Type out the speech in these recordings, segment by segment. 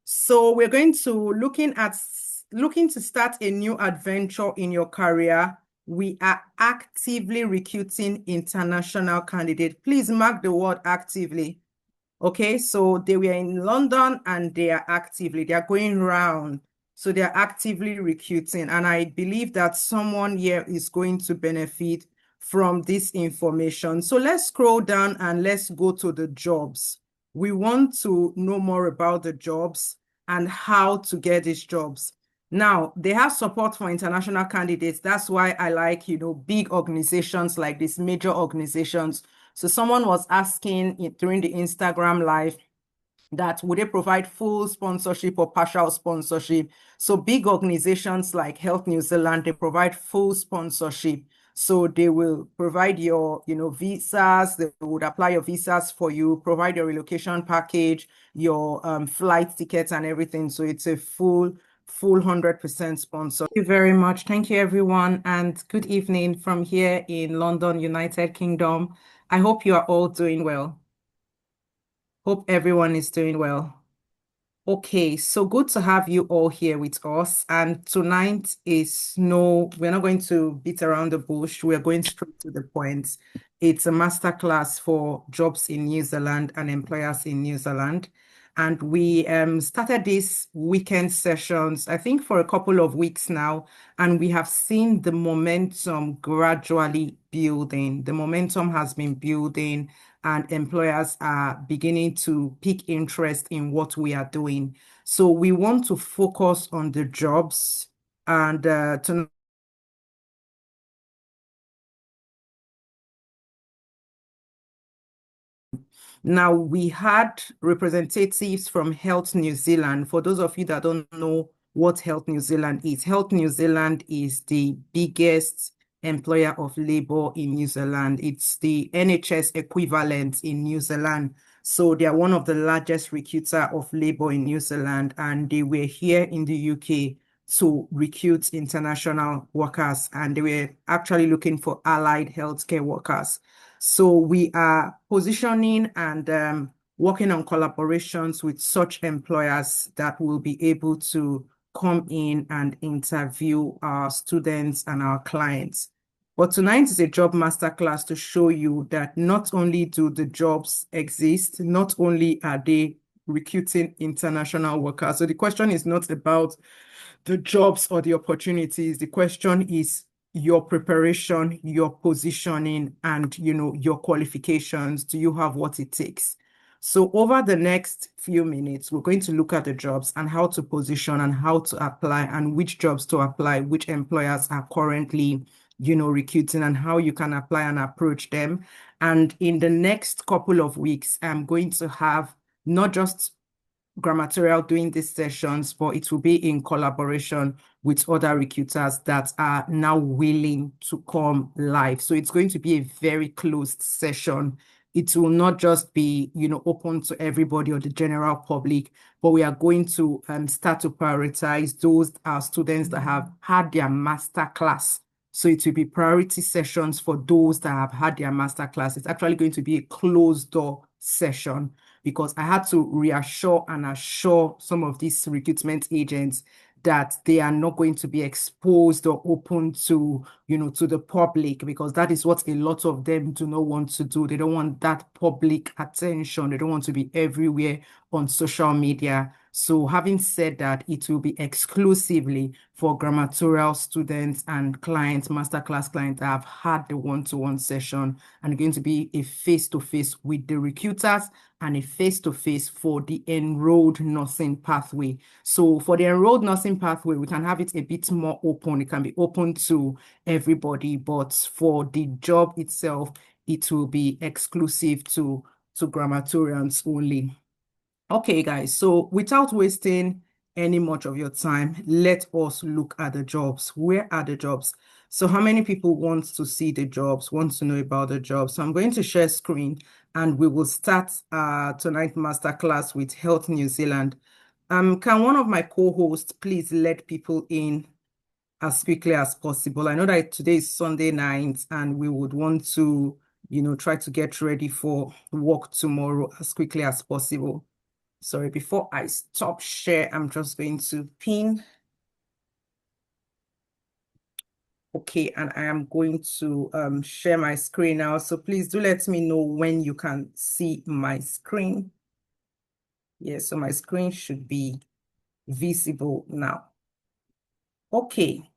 So we're going to looking to start a new adventure in your career. We are actively recruiting international candidates. Please mark the word actively. Okay, so they were in London and they are going round. So they are actively recruiting. And I believe that someone here is going to benefit from this information. So let's scroll down and let's go to the jobs. We want to know more about the jobs and how to get these jobs. Now, they have support for international candidates. That's why I like, big organizations like these major organizations. So someone was asking during the Instagram live that would they provide full sponsorship or partial sponsorship? So big organizations like Health New Zealand, they provide full sponsorship. So they will provide your, visas, they would apply your visas for you, provide your relocation package, your flight tickets and everything. So it's a full 100% sponsor. Thank you very much. Thank you, everyone. And good evening from here in London, United Kingdom. I hope you are all doing well. Hope everyone is doing well. Okay, so good to have you all here with us. And tonight we're not going to beat around the bush. We're going straight to the point. It's a masterclass for jobs in New Zealand and employers in New Zealand. And we started these weekend sessions, I think, for a couple of weeks now. And we have seen the momentum gradually building. The momentum has been building and employers are beginning to pick interest in what we are doing. So we want to focus on the jobs and to now we had representatives from Health New Zealand. For those of you that don't know what Health New Zealand is, Health New Zealand is the biggest employer of labor in New Zealand. It's the NHS equivalent in New Zealand. So they are one of the largest recruiter of labor in New Zealand, and they were here in the UK to recruit international workers, and they were actually looking for allied healthcare workers. So we are positioning and working on collaborations with such employers that will be able to come in and interview our students and our clients. But tonight is a job masterclass to show you that not only do the jobs exist, not only are they recruiting international workers. So the question is not about the jobs or the opportunities. The question is your preparation, your positioning, and your qualifications. Do you have what it takes? So over the next few minutes, we're going to look at the jobs and how to position and how to apply and which jobs to apply, which employers are currently recruiting and how you can apply and approach them. And in the next couple of weeks, I'm going to have not just Grammartorial doing these sessions, but it will be in collaboration with other recruiters that are now willing to come live. So it's going to be a very closed session. It will not just be, open to everybody or the general public, but we are going to start to prioritize those students that have had their master class. So it will be priority sessions for those that have had their master class. It's actually going to be a closed door session because I had to reassure and assure some of these recruitment agents that they are not going to be exposed or open to, to the public, because that is what a lot of them do not want to do. They don't want that public attention. They don't want to be everywhere on social media. So having said that, it will be exclusively for Grammartorial students and clients, masterclass clients that have had the one-to-one session, and going to be a face-to-face with the recruiters and a face-to-face for the enrolled nursing pathway. So for the enrolled nursing pathway, we can have it a bit more open. It can be open to everybody, but for the job itself, it will be exclusive to Grammatorians only. Okay, guys, so without wasting any much of your time, let us look at the jobs. Where are the jobs? So how many people want to see the jobs, want to know about the jobs? So I'm going to share screen and we will start tonight masterclass with Health New Zealand. Can one of my co-hosts please let people in as quickly as possible? I know that today is Sunday night and we would want to, try to get ready for work tomorrow as quickly as possible. Sorry, before I stop share, I'm just going to pin. Okay, and I am going to share my screen now. So please do let me know when you can see my screen. Yes, so my screen should be visible now. Okay.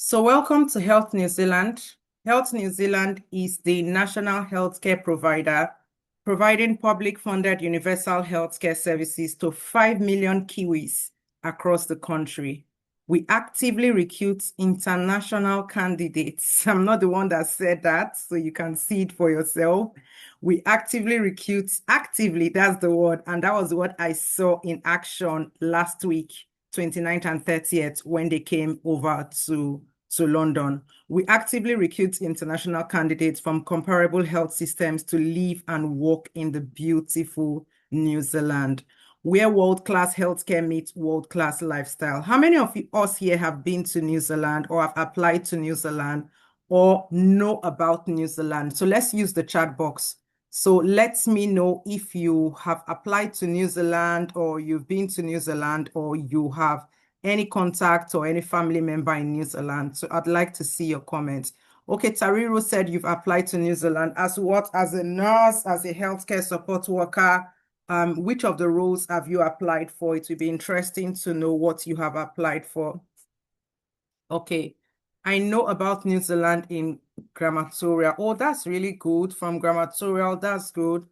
So welcome to Health New Zealand. Health New Zealand is the national healthcare provider providing public-funded universal healthcare services to 5 million Kiwis across the country. We actively recruit international candidates. I'm not the one that said that, so you can see it for yourself. We actively recruit, actively, that's the word, and that was what I saw in action last week, 29th and 30th, when they came over to London. We actively recruit international candidates from comparable health systems to live and work in the beautiful New Zealand, where world-class healthcare meets world-class lifestyle. How many of us here have been to New Zealand or have applied to New Zealand or know about New Zealand? So let's use the chat box. So let me know if you have applied to New Zealand or you've been to New Zealand or you have any contact or any family member in New Zealand. So I'd like to see your comments. Okay, Tariro said you've applied to New Zealand. As what? As a nurse, as a healthcare support worker? Which of the roles have you applied for? It would be interesting to know what you have applied for. Okay, I know about New Zealand in Grammartorial. Oh, that's really good. From Grammartorial, that's good.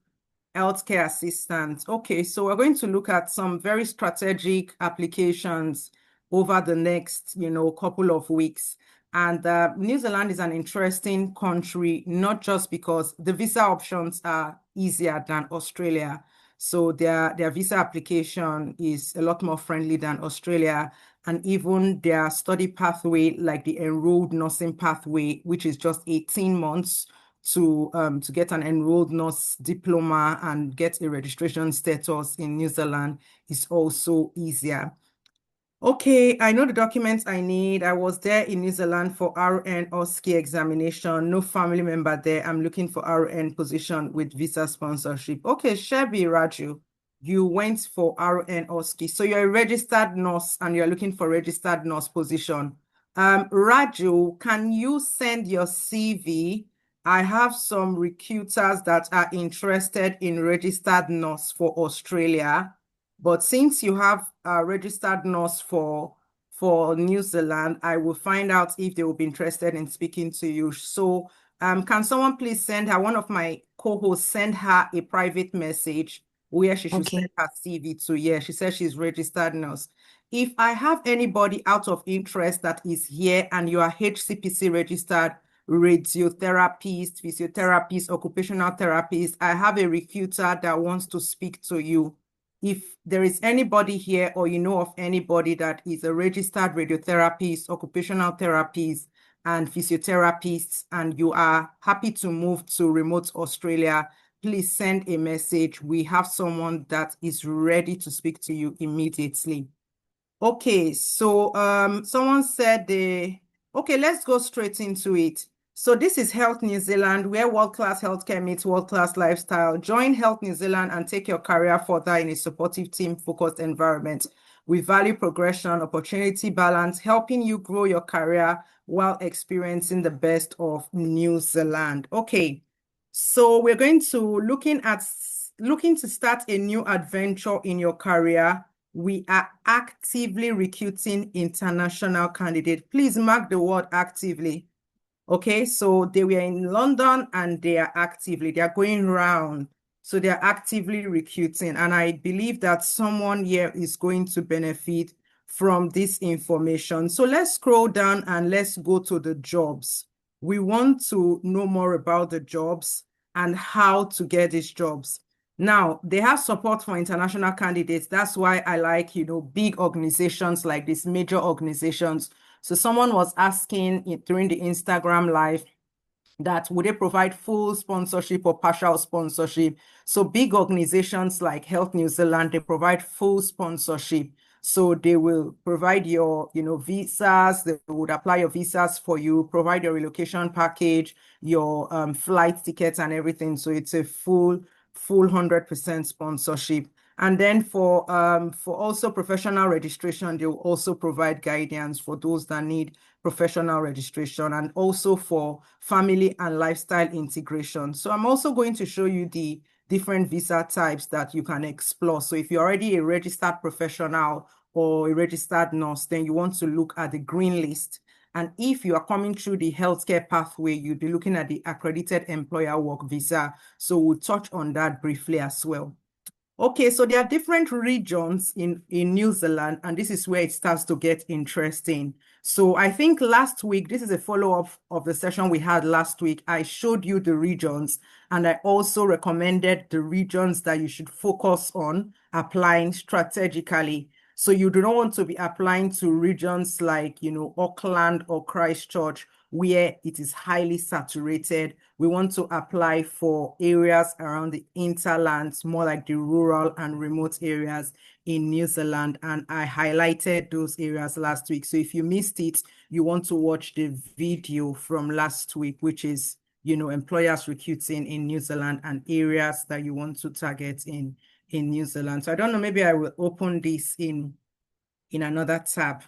Healthcare assistant. Okay, so we're going to look at some very strategic applications over the next, couple of weeks. And New Zealand is an interesting country, not just because the visa options are easier than Australia. So their visa application is a lot more friendly than Australia. And even their study pathway, like the enrolled nursing pathway, which is just 18 months, to get an enrolled nurse diploma and get a registration status in New Zealand is also easier. Okay, I know the documents I need. I was there in New Zealand for RN or ski examination. No family member there. I'm looking for RN position with visa sponsorship. Okay, Shebi Raju, you went for RN or ski. So you're a registered nurse and you're looking for registered nurse position. Raju, can you send your CV? I have some recruiters that are interested in registered nurse for Australia. But since you have a registered nurse for New Zealand, I will find out if they will be interested in speaking to you. So can someone please send her, one of my co-hosts, send her a private message where she should send her CV to? Yeah, she says she's registered nurse. If I have anybody out of interest that is here and you are HCPC registered, radiotherapist, physiotherapist, occupational therapist, I have a recruiter that wants to speak to you. If there is anybody here or you know of anybody that is a registered radiotherapist, occupational therapist, and physiotherapists, and you are happy to move to remote Australia, please send a message. We have someone that is ready to speak to you immediately. Okay, so someone said okay, let's go straight into it. So this is Health New Zealand, where world-class healthcare meets world-class lifestyle. Join Health New Zealand and take your career further in a supportive team-focused environment. We value progression, opportunity balance, helping you grow your career while experiencing the best of New Zealand. Okay, so we're going to looking to start a new adventure in your career. We are actively recruiting international candidates. Please mark the word actively. Okay, so they were in London and they are going around. So they are actively recruiting. And I believe that someone here is going to benefit from this information. So let's scroll down and let's go to the jobs. We want to know more about the jobs and how to get these jobs. Now, they have support for international candidates. That's why I like, big organizations like this, major organizations. So someone was asking during the Instagram live that would they provide full sponsorship or partial sponsorship? So big organizations like Health New Zealand, they provide full sponsorship. So they will provide your, visas. They would apply your visas for you, provide your relocation package, your flight tickets and everything. So it's a full 100% sponsorship. And then for also professional registration, they will also provide guidance for those that need professional registration, and also for family and lifestyle integration. So I'm also going to show you the different visa types that you can explore. So if you're already a registered professional or a registered nurse, then you want to look at the green list. And if you are coming through the healthcare pathway, you'll be looking at the accredited employer work visa. So we'll touch on that briefly as well. Okay, so there are different regions in New Zealand, and this is where it starts to get interesting. So I think last week, this is a follow-up of the session we had last week. I showed you the regions, and I also recommended the regions that you should focus on applying strategically. So you do not want to be applying to regions like, Auckland or Christchurch, where it is highly saturated. We want to apply for areas around the hinterlands, more like the rural and remote areas in New Zealand. And I highlighted those areas last week. So if you missed it, you want to watch the video from last week, which is, employers recruiting in New Zealand and areas that you want to target in New Zealand. So I don't know, maybe I will open this in another tab.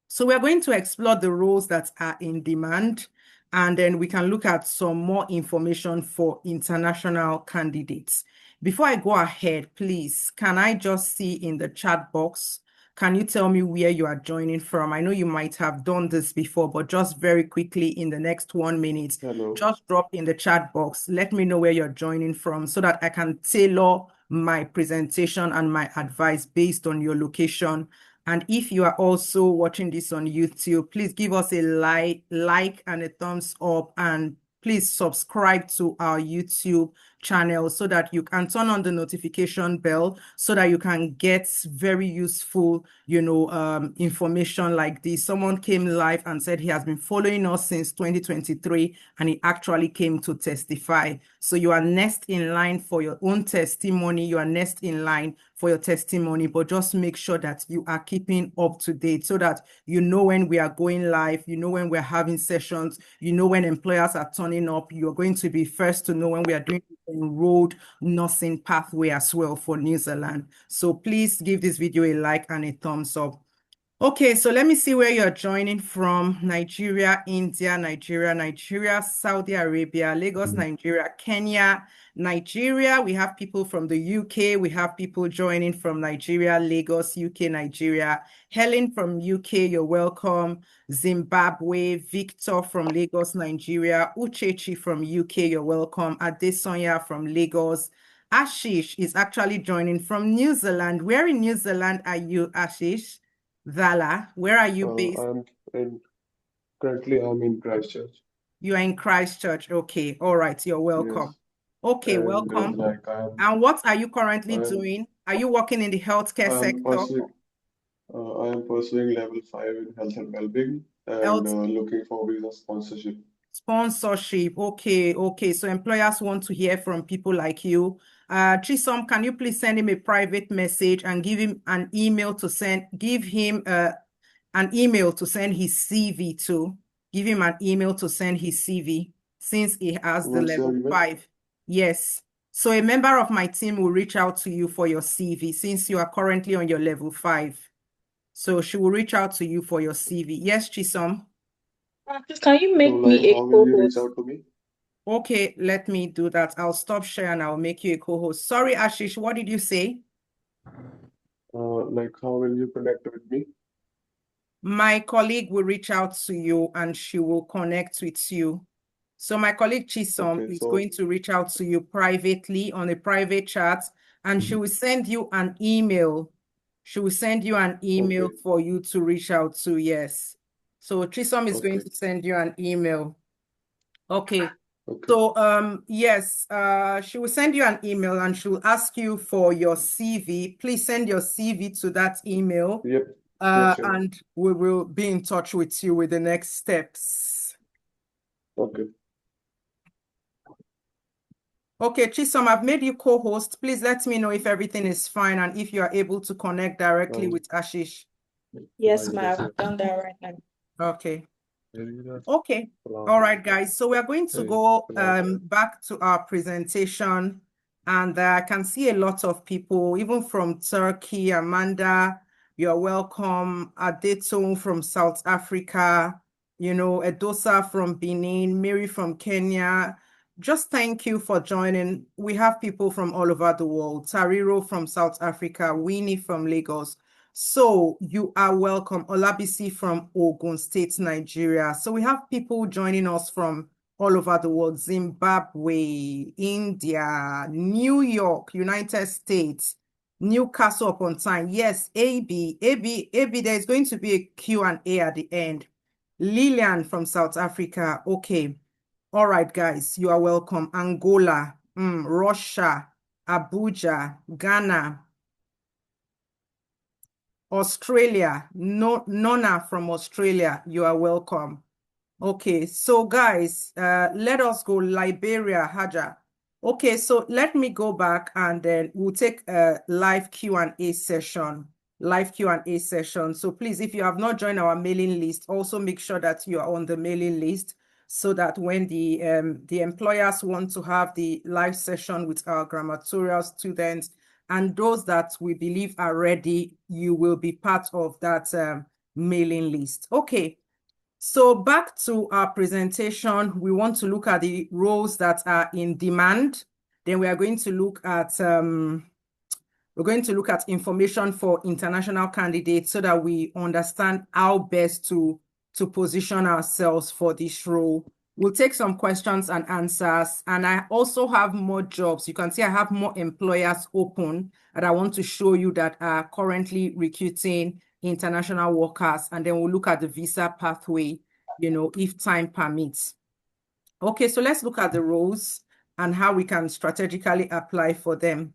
So we're going to explore the roles that are in demand, and then we can look at some more information for international candidates. Before I go ahead, please, can I just see in the chat box, can you tell me where you are joining from? I know you might have done this before, but just very quickly in the next 1 minute, just drop in the chat box. Let me know where you're joining from so that I can tailor my presentation and my advice based on your location. And if you are also watching this on YouTube, please give us a like and a thumbs up, and please subscribe to our YouTube channel so that you can turn on the notification bell so that you can get very useful, information like this. Someone came live and said he has been following us since 2023 and he actually came to testify. So you are next in line for your own testimony. You are next in line for your testimony, but just make sure that you are keeping up to date so that you know when we are going live, you know when we're having sessions, you know when employers are turning up. You're going to be first to know when we are doing enrolled nursing pathway as well for New Zealand. So please give this video a like and a thumbs up. Okay, so let me see where you're joining from. Nigeria, Nigeria, Saudi Arabia, Lagos, Nigeria, Kenya, Nigeria. We have people from the UK. We have people joining from Nigeria, Lagos, UK, Nigeria. Helen from UK, you're welcome. Zimbabwe, Victor from Lagos, Nigeria. Uchechi from UK, you're welcome. Adesonya from Lagos. Ashish is actually joining from New Zealand. Where in New Zealand are you, Ashish? Vala, where are you based? Currently I'm in Christchurch. You are in Christchurch. Okay. All right. You're welcome. Yes. Okay, And welcome. And what are you currently doing? Are you working in the healthcare sector? I am pursuing level 5 in health and well-being and Health looking for visa sponsorship. sponsorship. Okay, okay. So employers want to hear from people like you. Chisom, can you please send him a private message and give him an email to send, give him an email to send his CV to. Give him an email to send his CV since he has the What's your level email? 5. Yes. So a member of my team will reach out to you for your CV since you are currently on your level 5. So she will reach out to you for your CV. Yes, Chisom? Can you make So, me like, a how will you reach co-host? out to me? Okay, let me do that. I'll stop share and I'll make you a co-host. Sorry, Ashish, what did you say? Like, how will you connect with me? My colleague will reach out to you and she will connect with you. So my colleague Chisom Okay, is so going to reach out to you privately on a private chat, and she will send you an email. She will send you an email okay, for you to reach out to. Yes. So Chisom is going okay, to send you an email. Okay. okay. So yes, she will send you an email and she will ask you for your CV. Please send your CV to that email. Yep, yeah, sure. And we will be in touch with you with the next steps. Okay. Okay, Chisom, I've made you co-host. Please let me know if everything is fine and if you are able to connect directly with Ashish. Yes, ma'am. I've done that right now. Okay. Okay. All right, guys. So we are going to go back to our presentation, and I can see a lot of people, even from Turkey. Amanda, you're welcome. Adeto from South Africa, Edosa from Benin, Mary from Kenya. Just thank you for joining. We have people from all over the world. Tariro from South Africa, Winnie from Lagos. So you are welcome. Olabisi from Ogun State, Nigeria. So we have people joining us from all over the world: Zimbabwe, India, New York, United States, Newcastle upon Tyne. Yes, AB, there's going to be a Q&A at the end. Lillian from South Africa. Okay. All right, guys, you are welcome. Angola, Russia, Abuja, Ghana, Australia, Nona from Australia, you are welcome. Okay, so guys, let us go. Liberia, Haja. Okay, so let me go back and then we'll take a live Q&A session. So please, if you have not joined our mailing list, also make sure that you are on the mailing list so that when the employers want to have the live session with our Grammartorial students and those that we believe are ready, you will be part of that mailing list. Okay. So back to our presentation, we want to look at the roles that are in demand. Then we are going to look at information for international candidates so that we understand how best to position ourselves for this role. We'll take some questions and answers, and I also have more jobs. You can see I have more employers open that I want to show you that are currently recruiting international workers, and then we'll look at the visa pathway, if time permits. Okay, so let's look at the roles and how we can strategically apply for them.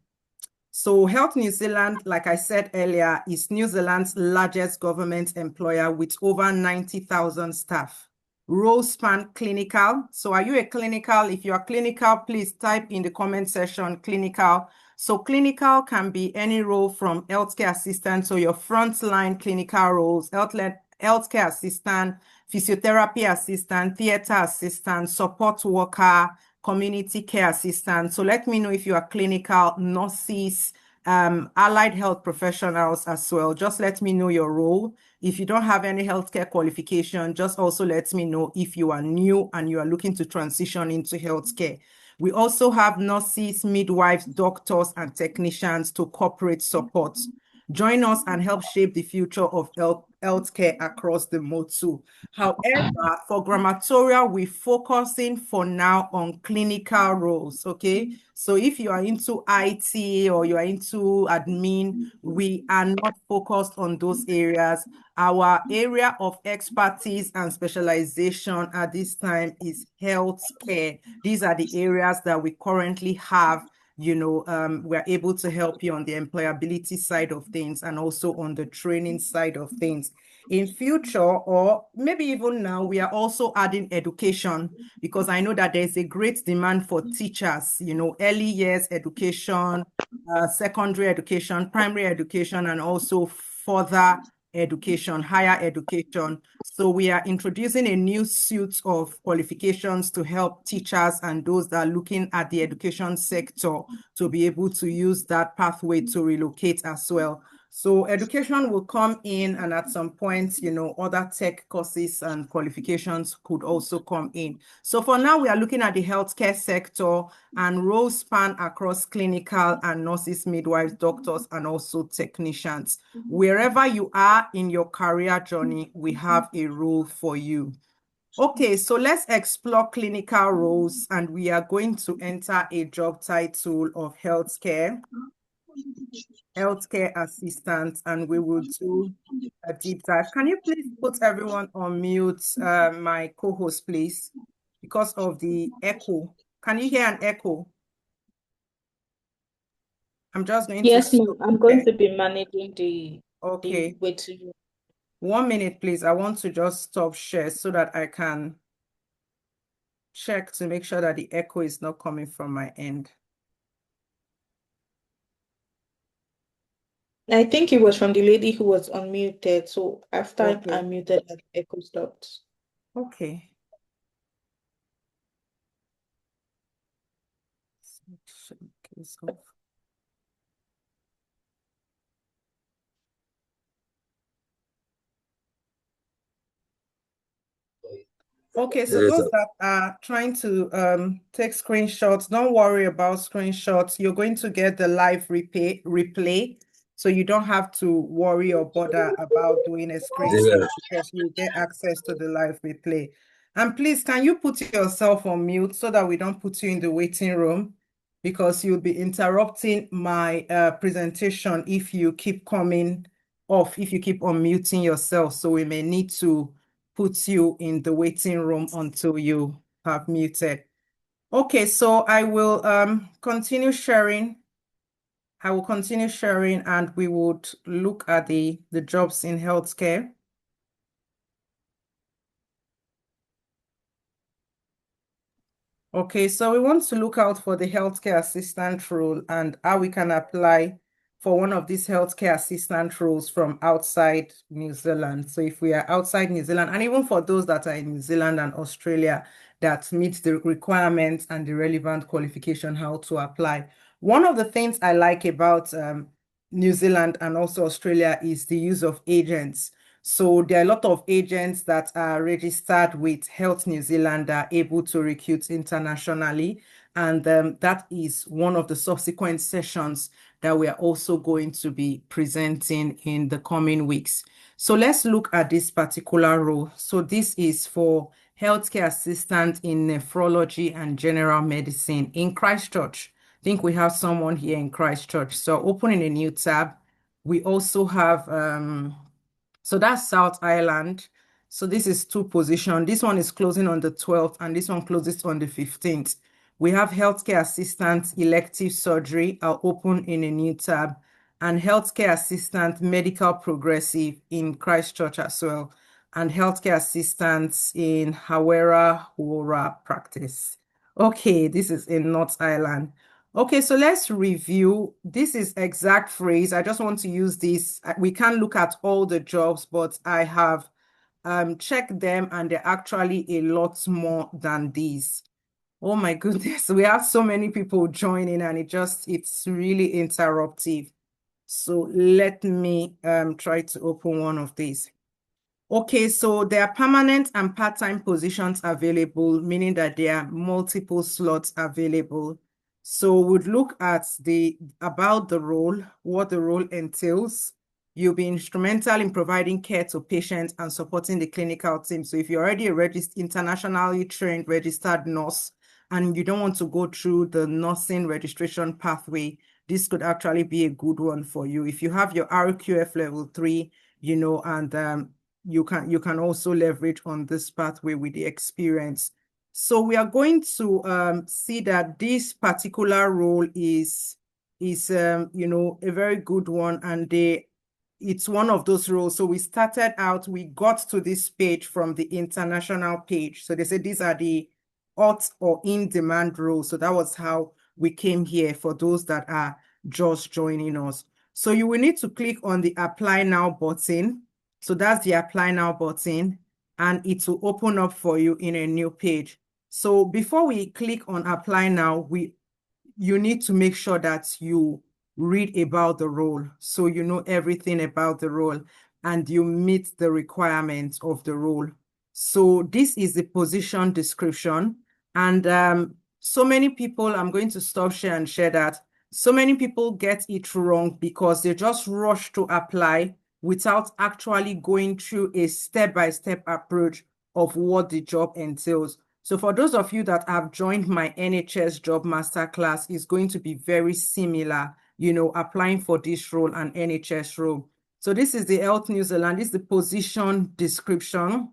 So Health New Zealand, like I said earlier, is New Zealand's largest government employer with over 90,000 staff. Roles span clinical. So are you a clinical? If you are clinical, please type in the comment section clinical. So clinical can be any role from healthcare assistant, so your frontline clinical roles, healthcare assistant, physiotherapy assistant, theater assistant, support worker, community care assistant. So let me know if you are clinical, nurses, allied health professionals as well. Just let me know your role. If you don't have any healthcare qualification, just also let me know if you are new and you are looking to transition into healthcare. We also have nurses, midwives, doctors, and technicians to corporate support. Join us and help shape the future of healthcare across the MOTU. However, for Grammartorial, we're focusing for now on clinical roles, okay? So if you are into IT or you are into admin, we are not focused on those areas. Our area of expertise and specialization at this time is healthcare. These are the areas that we currently have. We're able to help you on the employability side of things and also on the training side of things. In future, or maybe even now, we are also adding education because I know that there's a great demand for teachers, early years education, secondary education, primary education, and also further education, higher education. So we are introducing a new suite of qualifications to help teachers and those that are looking at the education sector to be able to use that pathway to relocate as well. So education will come in, and at some point, other tech courses and qualifications could also come in. So for now, we are looking at the healthcare sector, and roles span across clinical and nurses, midwives, doctors, and also technicians. Wherever you are in your career journey, we have a role for you. Okay, so let's explore clinical roles, and we are going to enter a job title of healthcare assistant, and we will do a deep dive. Can you please put everyone on mute, my co-host, please, because of the echo. Can you hear an echo? I'm just going Yes, to... ma'am. I'm going to be managing the Okay. way to you. 1 minute, please. I want to just stop share so that I can check to make sure that the echo is not coming from my end. I think it was from the lady who was unmuted. So after Okay. I muted, the echo stopped. Okay. Check this off. Okay, so those that are trying to take screenshots, don't worry about screenshots. You're going to get the live replay, so you don't have to worry or bother about doing a screenshot because you get access to the live replay. And please, can you put yourself on mute so that we don't put you in the waiting room, because you'll be interrupting my presentation if you keep coming off, if you keep unmuting yourself. So we may need to put you in the waiting room until you have muted. Okay, so I will continue sharing. I will continue sharing and we would look at the jobs in healthcare. Okay, so we want to look out for the healthcare assistant role and how we can apply for one of these healthcare assistant roles from outside New Zealand. So if we are outside New Zealand, and even for those that are in New Zealand and Australia that meet the requirements and the relevant qualification, how to apply. One of the things I like about New Zealand and also Australia is the use of agents. So there are a lot of agents that are registered with Health New Zealand that are able to recruit internationally. And that is one of the subsequent sessions that we are also going to be presenting in the coming weeks. So let's look at this particular role. So this is for healthcare assistant in nephrology and general medicine in Christchurch. I think we have someone here in Christchurch. So opening a new tab, we also have so that's South Island. So this is two positions. This one is closing on the 12th and this one closes on the 15th. We have healthcare assistant elective surgery. I'll open in a new tab, and healthcare assistant medical progressive in Christchurch as well, and healthcare assistants in Hawera Hora practice. Okay, this is in North Island. Okay, so let's review. This is exact phrase. I just want to use this. We can't look at all the jobs, but I have checked them and they're actually a lot more than these. Oh my goodness, we have so many people joining and it's really interruptive. So let me try to open one of these. Okay, so there are permanent and part-time positions available, meaning that there are multiple slots available. So we'd look at about the role, what the role entails. You'll be instrumental in providing care to patients and supporting the clinical team. So if you're already a internationally trained registered nurse and you don't want to go through the nursing registration pathway, this could actually be a good one for you. If you have your RQF level 3, and you can also leverage on this pathway with the experience. So we are going to see that this particular role is a very good one, and it's one of those roles. So we started out, we got to this page from the international page. So they said these are the hot or in-demand roles. So that was how we came here for those that are just joining us. So you will need to click on the Apply Now button. So that's the Apply Now button, and it will open up for you in a new page. So before we click on Apply Now, you need to make sure that you read about the role, so you know everything about the role and you meet the requirements of the role. So this is the position description, and so many people, I'm going to stop share and share that. So many people get it wrong because they just rush to apply without actually going through a step-by-step approach of what the job entails. So for those of you that have joined my NHS job masterclass, it's going to be very similar, applying for this role and NHS role. So this is the Health New Zealand, this is the position description.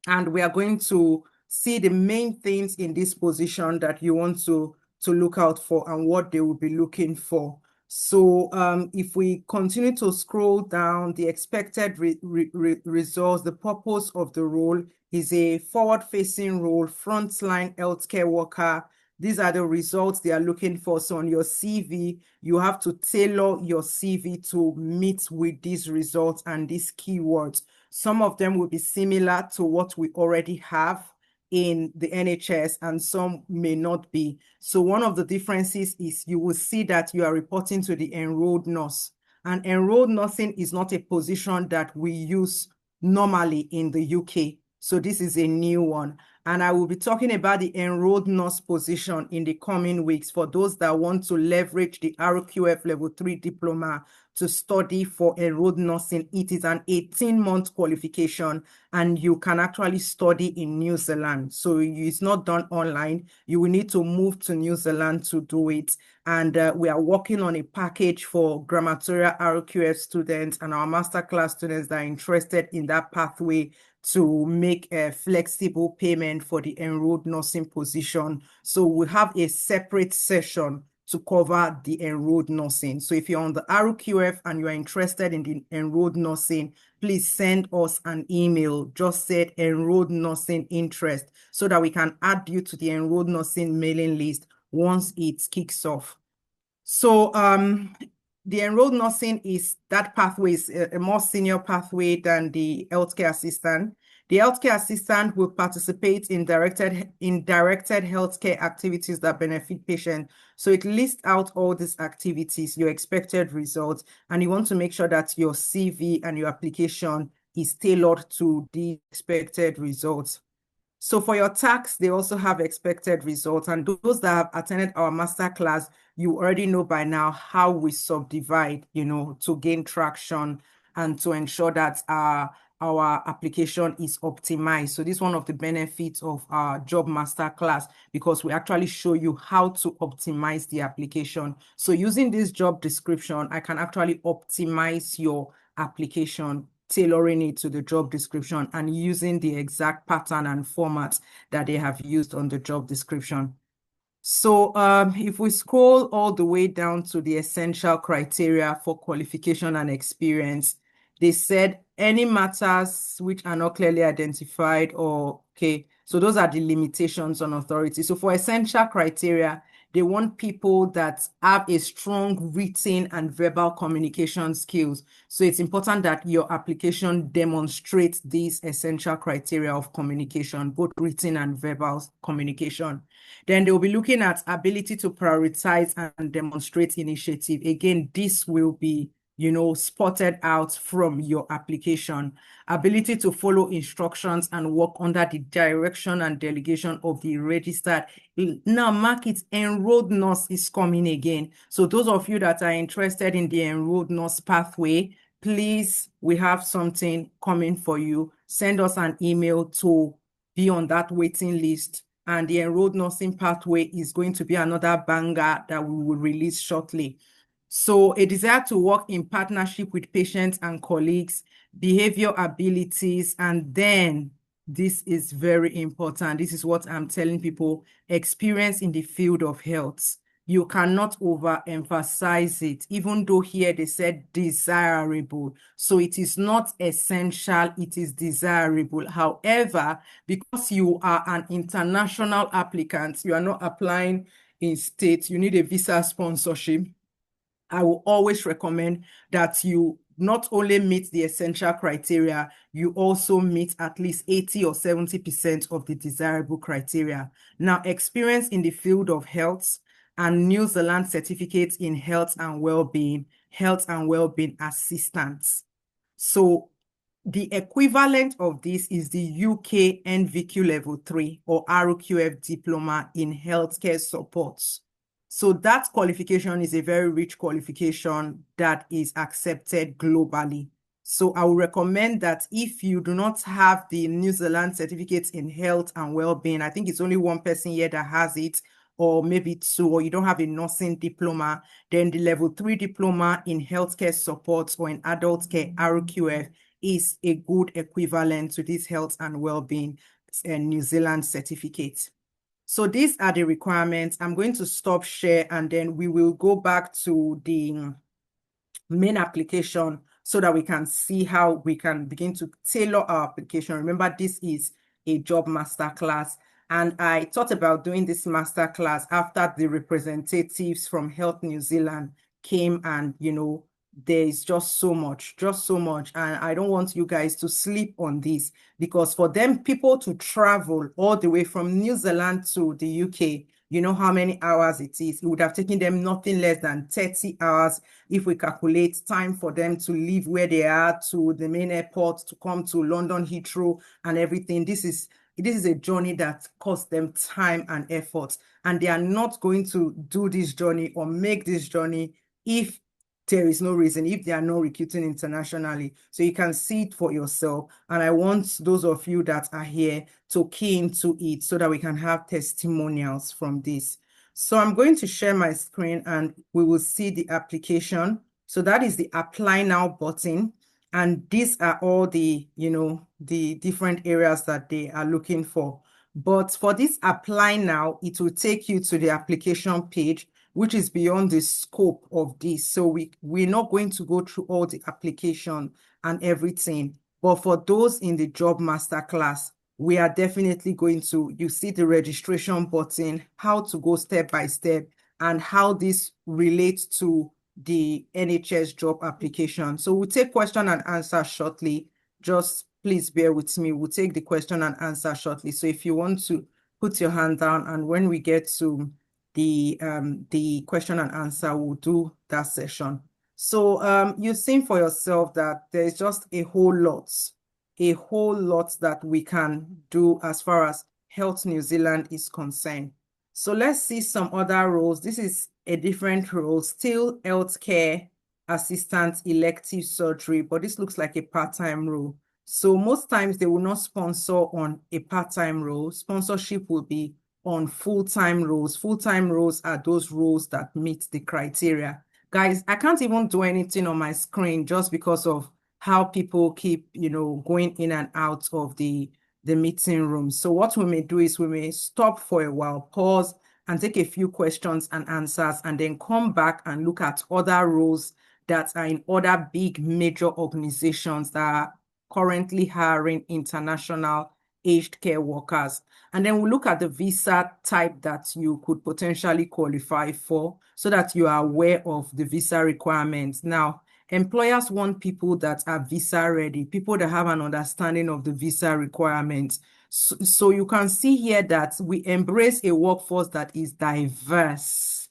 And we are going to see the main things in this position that you want to look out for and what they will be looking for. So if we continue to scroll down, the expected results, the purpose of the role is a forward-facing role, frontline healthcare worker. These are the results they are looking for. So on your CV, you have to tailor your CV to meet with these results and these keywords. Some of them will be similar to what we already have in the NHS, and some may not be. So one of the differences is you will see that you are reporting to the enrolled nurse. And enrolled nursing is not a position that we use normally in the UK. So this is a new one. And I will be talking about the enrolled nurse position in the coming weeks for those that want to leverage the RQF Level 3 diploma to study for enrolled nursing. It is an 18-month qualification, and you can actually study in New Zealand. So it's not done online. You will need to move to New Zealand to do it. And we are working on a package for Grammartorial RQF students and our Masterclass students that are interested in that pathway to make a flexible payment for the enrolled nursing position. So we have a separate session to cover the enrolled nursing. So if you're on the RQF and you are interested in the enrolled nursing, please send us an email. Just said enrolled nursing interest so that we can add you to the enrolled nursing mailing list once it kicks off. So the enrolled nursing is that pathway is a more senior pathway than the healthcare assistant. The healthcare assistant will participate in directed healthcare activities that benefit patients. So it lists out all these activities, your expected results, and you want to make sure that your CV and your application is tailored to the expected results. So for your tax, they also have expected results. And those that have attended our masterclass, you already know by now how we subdivide, to gain traction and to ensure that our application is optimized. So this is one of the benefits of our job masterclass, because we actually show you how to optimize the application. So using this job description, I can actually optimize your application, tailoring it to the job description and using the exact pattern and format that they have used on the job description. So if we scroll all the way down to the essential criteria for qualification and experience, they said any matters which are not clearly identified so those are the limitations on authority. So for essential criteria, they want people that have a strong written and verbal communication skills. So it's important that your application demonstrates these essential criteria of communication, both written and verbal communication. Then they'll be looking at ability to prioritize and demonstrate initiative. Again, this will be spotted out from your application. Ability to follow instructions and work under the direction and delegation of the registered. Now, mark it, enrolled nurse is coming again. So those of you that are interested in the enrolled nurse pathway, please, we have something coming for you. Send us an email to be on that waiting list. And the enrolled nursing pathway is going to be another banger that we will release shortly. So a desire to work in partnership with patients and colleagues, behavior abilities, and then this is very important. This is what I'm telling people, experience in the field of health. You cannot overemphasize it, even though here they said desirable. So it is not essential, it is desirable. However, because you are an international applicant, you are not applying in state, you need a visa sponsorship. I will always recommend that you not only meet the essential criteria, you also meet at least 80 or 70% of the desirable criteria. Now, experience in the field of health and New Zealand certificates in health and well-being assistance. So the equivalent of this is the UK NVQ Level 3 or RQF Diploma in healthcare supports. So that qualification is a very rich qualification that is accepted globally. So I would recommend that if you do not have the New Zealand certificates in health and well-being, I think it's only one person here that has it, or maybe two, or you don't have a nursing diploma, then the Level 3 diploma in healthcare supports or in adult care, RQF, is a good equivalent to this health and well-being New Zealand certificate. So these are the requirements. I'm going to stop share and then we will go back to the main application so that we can see how we can begin to tailor our application. Remember, this is a job masterclass. And I thought about doing this masterclass after the representatives from Health New Zealand came and, there's just so much. And I don't want you guys to sleep on this because for them, people to travel all the way from New Zealand to the UK, you know how many hours it is. It would have taken them nothing less than 30 hours if we calculate time for them to leave where they are to the main airport, to come to London Heathrow and everything. This is a journey that costs them time and effort, and they are not going to do this journey or make this journey if there is no reason, if they are not recruiting internationally. So you can see it for yourself. And I want those of you that are here to key into it so that we can have testimonials from this. So I'm going to share my screen and we will see the application. So that is the apply now button. And these are all the, the different areas that they are looking for. But for this apply now, it will take you to the application page, which is beyond the scope of this. So we're not going to go through all the application and everything. But for those in the job masterclass, we are definitely going to, you see the registration button, how to go step by step, and how this relates to the NHS job application. So we'll take question and answer shortly. Just please bear with me. We'll take the question and answer shortly. So if you want to put your hand down, and when we get to the question and answer, we'll do that session. So you've seen for yourself that there's just a whole lot that we can do as far as Health New Zealand is concerned. So let's see some other roles. This is a different role, still healthcare assistant, elective surgery, but this looks like a part-time role. So most times they will not sponsor on a part-time role. Sponsorship will be on full-time roles. Full-time roles are those roles that meet the criteria. Guys, I can't even do anything on my screen just because of how people keep, going in and out of the meeting room. So what we may do is we may stop for a while, pause, and take a few questions and answers, and then come back and look at other roles that are in other big major organizations that are currently hiring international aged care workers. And then we'll look at the visa type that you could potentially qualify for so that you are aware of the visa requirements. Now, employers want people that are visa ready, people that have an understanding of the visa requirements. So you can see here that we embrace a workforce that is diverse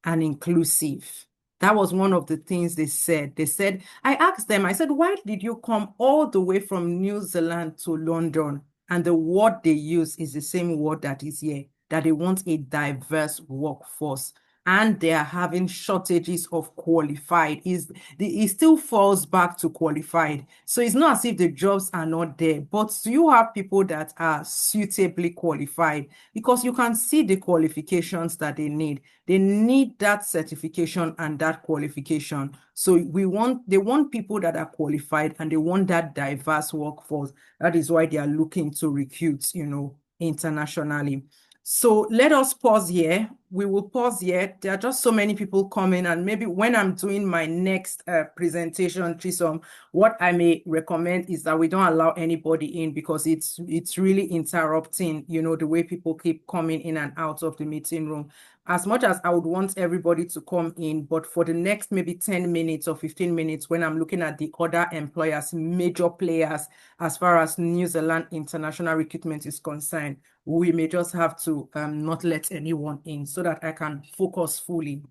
and inclusive. That was one of the things they said. I asked them, I said, why did you come all the way from New Zealand to London? And the word they use is the same word that is here, that they want a diverse workforce. And they are having shortages of qualified. It still falls back to qualified. So it's not as if the jobs are not there, but do you have people that are suitably qualified? Because you can see the qualifications that they need. They need that certification and that qualification. So they want people that are qualified and they want that diverse workforce. That is why they are looking to recruit, internationally. So let us pause here. We will pause here. There are just so many people coming, and maybe when I'm doing my next presentation, Chisom, what I may recommend is that we don't allow anybody in because it's really interrupting, the way people keep coming in and out of the meeting room. As much as I would want everybody to come in, but for the next maybe 10 minutes or 15 minutes, when I'm looking at the other employers, major players, as far as New Zealand international recruitment is concerned, we may just have to not let anyone in so that I can focus fully.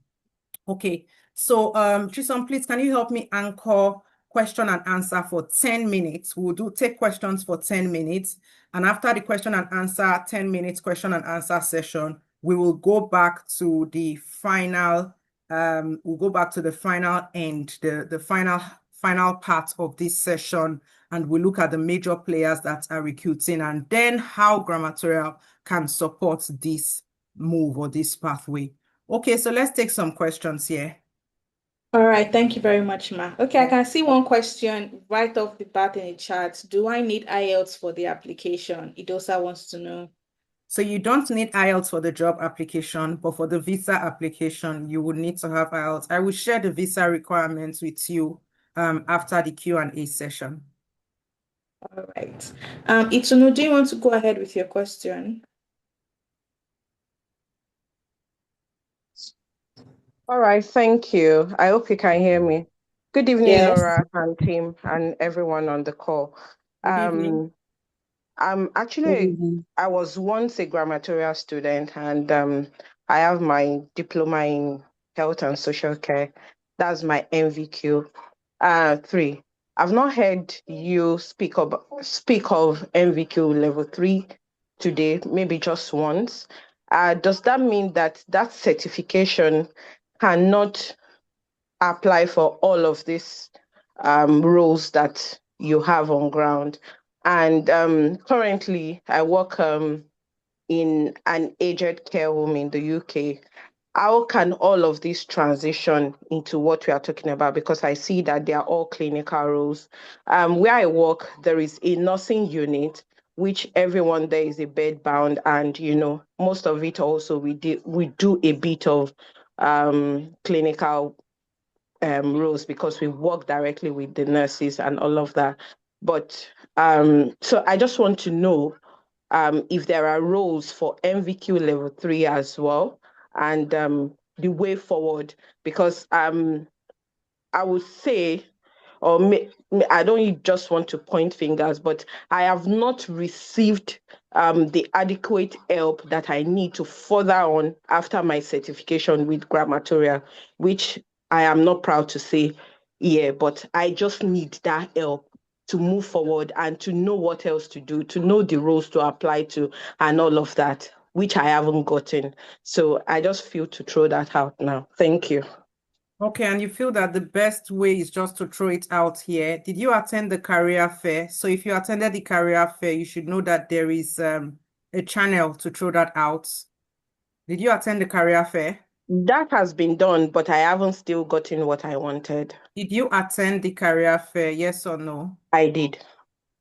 Okay, so Chisom, please, can you help me anchor question and answer for 10 minutes? We'll take questions for 10 minutes. And after the question and answer, 10 minutes question and answer session, we will go back to the final, end, the final part of this session, and we'll look at the major players that are recruiting and then how Grammartorial can support this move or this pathway. Okay, so let's take some questions here. All right, thank you very much, Ma. Okay, I can see one question right off the bat in the chat. Do I need IELTS for the application? Idosa wants to know. So you don't need IELTS for the job application, but for the visa application, you would need to have IELTS. I will share the visa requirements with you after the Q&A session. All right. Itunu, do you want to go ahead with your question? All right, thank you. I hope you can hear me. Good evening, Yes. Laura and team and everyone on the call. Good evening. I was once a Grammartorial student and I have my diploma in health and social care. That's my NVQ 3. I've not heard you speak of NVQ level 3 today, maybe just once. Does that mean that that certification cannot apply for all of these roles that you have on ground? And currently, I work in an aged care home in the UK. How can all of this transition into what we are talking about? Because I see that they are all clinical roles. Where I work, there is a nursing unit, which everyone there is a bed bound, and most of it also we do a bit of clinical roles because we work directly with the nurses and all of that. But so I just want to know if there are roles for NVQ level 3 as well, and the way forward, because I would say, I don't just want to point fingers, but I have not received the adequate help that I need to further on after my certification with Grammartorial, which I am not proud to say, but I just need that help to move forward and to know what else to do, to know the roles to apply to and all of that, which I haven't gotten. So I just feel to throw that out now. Thank you. Okay, and you feel that the best way is just to throw it out here. Did you attend the career fair? So if you attended the career fair, you should know that there is a channel to throw that out. Did you attend the career fair? That has been done, but I haven't still gotten what I wanted. Did you attend the career fair? Yes or no? I did.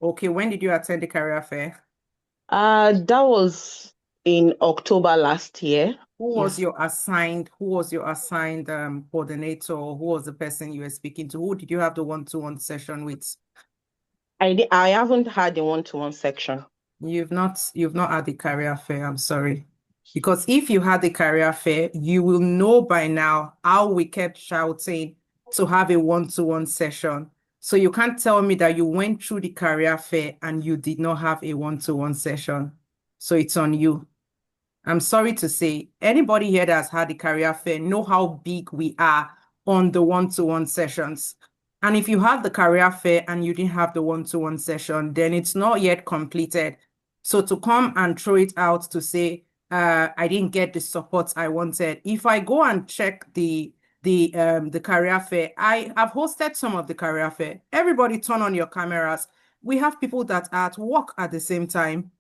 Okay, when did you attend the career fair? That was in October last year. Who was your assigned coordinator, or who was the person you were speaking to? Who did you have the one-to-one session with? I haven't had a one-to-one section. You've not had the career fair, I'm sorry. Because if you had the career fair, you will know by now how we kept shouting to have a one-to-one session. So you can't tell me that you went through the career fair and you did not have a one-to-one session. So it's on you. I'm sorry to say, anybody here that has had the career fair know how big we are on the one-to-one sessions. And if you have the career fair and you didn't have the one-to-one session, then it's not yet completed. So to come and throw it out to say, I didn't get the support I wanted. If I go and check the career fair, I have hosted some of the career fair. Everybody turn on your cameras. We have people that are at work at the same time.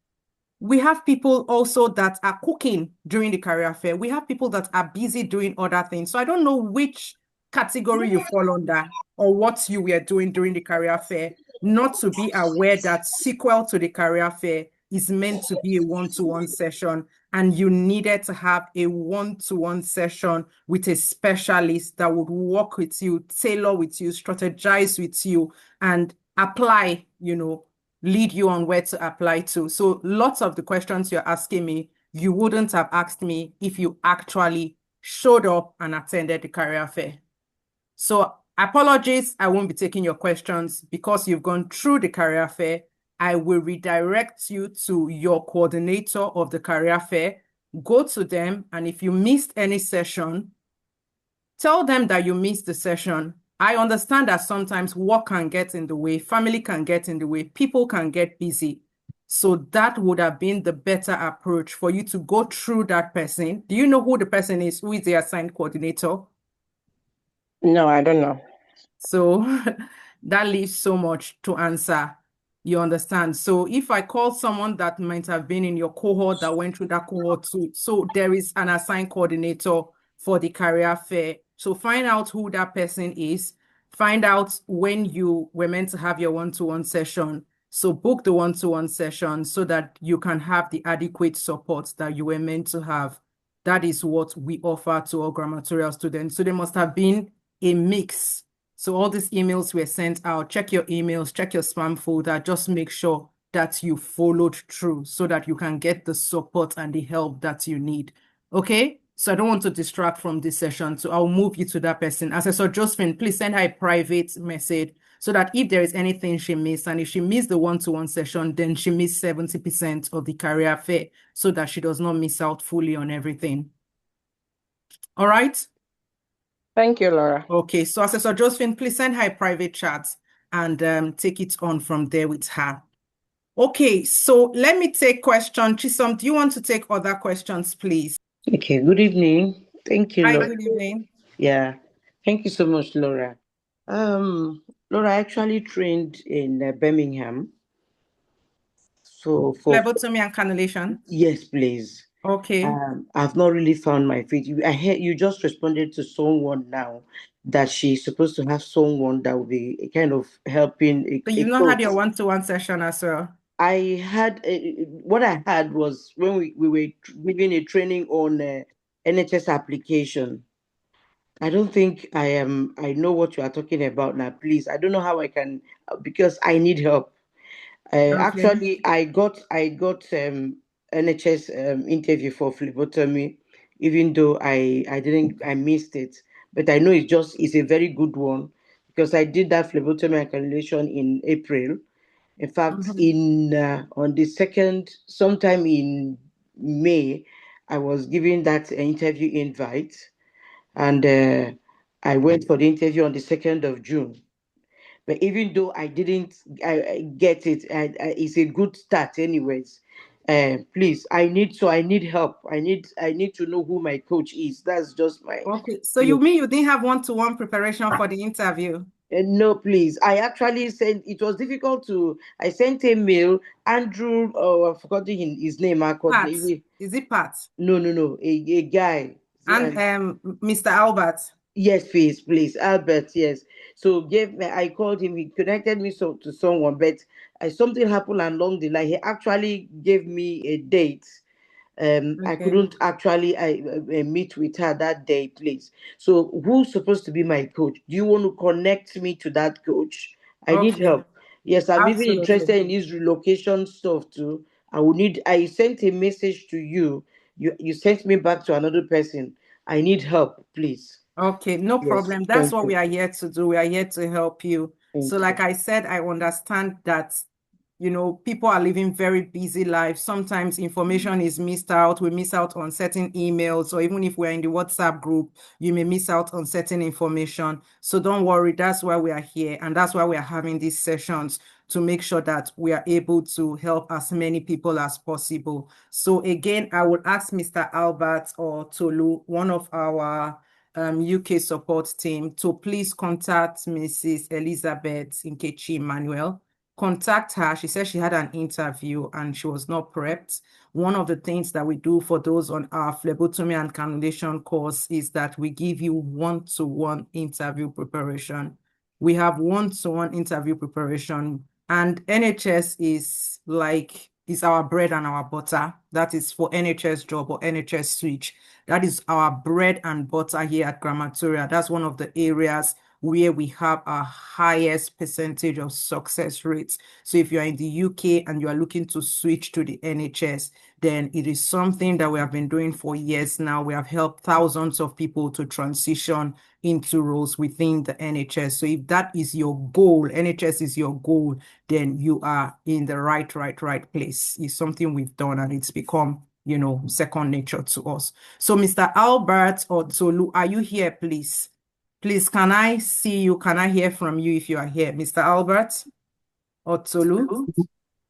We have people also that are cooking during the career fair. We have people that are busy doing other things. So I don't know which category you fall under or what you were doing during the career fair, not to be aware that sequel to the career fair is meant to be a one-to-one session, and you needed to have a one-to-one session with a specialist that would work with you, tailor with you, strategize with you, and apply, lead you on where to apply to. So lots of the questions you're asking me, you wouldn't have asked me if you actually showed up and attended the career fair. So apologies, I won't be taking your questions because you've gone through the career fair. I will redirect you to your coordinator of the career fair. Go to them, and if you missed any session, tell them that you missed the session. I understand that sometimes work can get in the way, family can get in the way, people can get busy. So that would have been the better approach for you to go through that person. Do you know who the person is? Who is the assigned coordinator? No, I don't know. So that leaves so much to answer. You understand? So if I call someone that might have been in your cohort that went through that cohort too, so there is an assigned coordinator for the career fair. So find out who that person is. Find out when you were meant to have your one-to-one session. So book the one-to-one session so that you can have the adequate support that you were meant to have. That is what we offer to all Grammartorial students. So there must have been a mix. So all these emails were sent out. Check your emails, check your spam folder. Just make sure that you followed through so that you can get the support and the help that you need. Okay? So I don't want to distract from this session. So I'll move you to that person. Assessor Josephine, please send her a private message so that if there is anything she missed, and if she missed the one-to-one session, then she missed 70% of the career fair so that she does not miss out fully on everything. All right? Thank you, Laura. Okay, so Assessor Josephine, please send her a private chat and take it on from there with her. Okay, so let me take question. Chisom, do you want to take other questions, please? Okay, good evening. Thank you, Hi, Laura. good evening. Yeah, thank you so much, Laura. Laura, I actually trained in Birmingham. So Phlebotomy and cannulation. yes, please. Okay. I've not really found my feet. I heard you just responded to someone now that she's supposed to have someone that will be kind of helping So you've not had your one-to-one session as well? I had what I had was when we were giving a training on NHS application. I don't think I know what you are talking about now. Please, I don't know how I can because I need help. Actually, I got NHS interview for phlebotomy, even though I missed it. But I know it's a very good one because I did that phlebotomy accreditation in April. In fact, on the second, sometime in May, I was given that interview invite, and I went for the interview on the 2nd of June. But even though I didn't get it, it's a good start, anyways. Please, I need help. I need to know who my coach is. That's just my. Okay, so you mean you didn't have one-to-one preparation for the interview? No, please. I actually sent. It was difficult to. I sent a mail. Andrew, I've forgotten his name. Pat. Is it Pat? No. A guy. And Mr. Albert. Yes, please, Albert. Yes. So I called him. He connected me to someone, but something happened along the line. He actually gave me a date. I couldn't actually meet with her that day, please. So who's supposed to be my coach? Do you want to connect me to that coach? I need help. Yes, I'm even interested in his relocation stuff too. I sent a message to you. You sent me back to another person. I need help, please. Okay, no problem. That's what we are here to do. We are here to help you. So like I said, I understand that, people are living very busy lives. Sometimes information is missed out. We miss out on certain emails, or even if we're in the WhatsApp group, you may miss out on certain information. So don't worry. That's why we are here. And that's why we are having these sessions, to make sure that we are able to help as many people as possible. So again, I would ask Mr. Albert or Tolu, one of our UK support team, to please contact Mrs. Elizabeth Nkechi Emmanuel. Contact her. She said she had an interview and she was not prepped. One of the things that we do for those on our phlebotomy and cannulation course is that we give you one-to-one interview preparation. We have one-to-one interview preparation, and NHS is our bread and our butter. That is for NHS job or NHS switch. That is our bread and butter here at Grammartorial. That's one of the areas where we have our highest percentage of success rates. So if you're in the UK and you are looking to switch to the NHS, then it is something that we have been doing for years now. We have helped thousands of people to transition into roles within the NHS. So if that is your goal, NHS is your goal, then you are in the right place. It's something we've done and it's become, second nature to us. So Mr. Albert or Tolu, are you here, please? Please, can I see you? Can I hear from you if you are here? Mr. Albert or Tolu?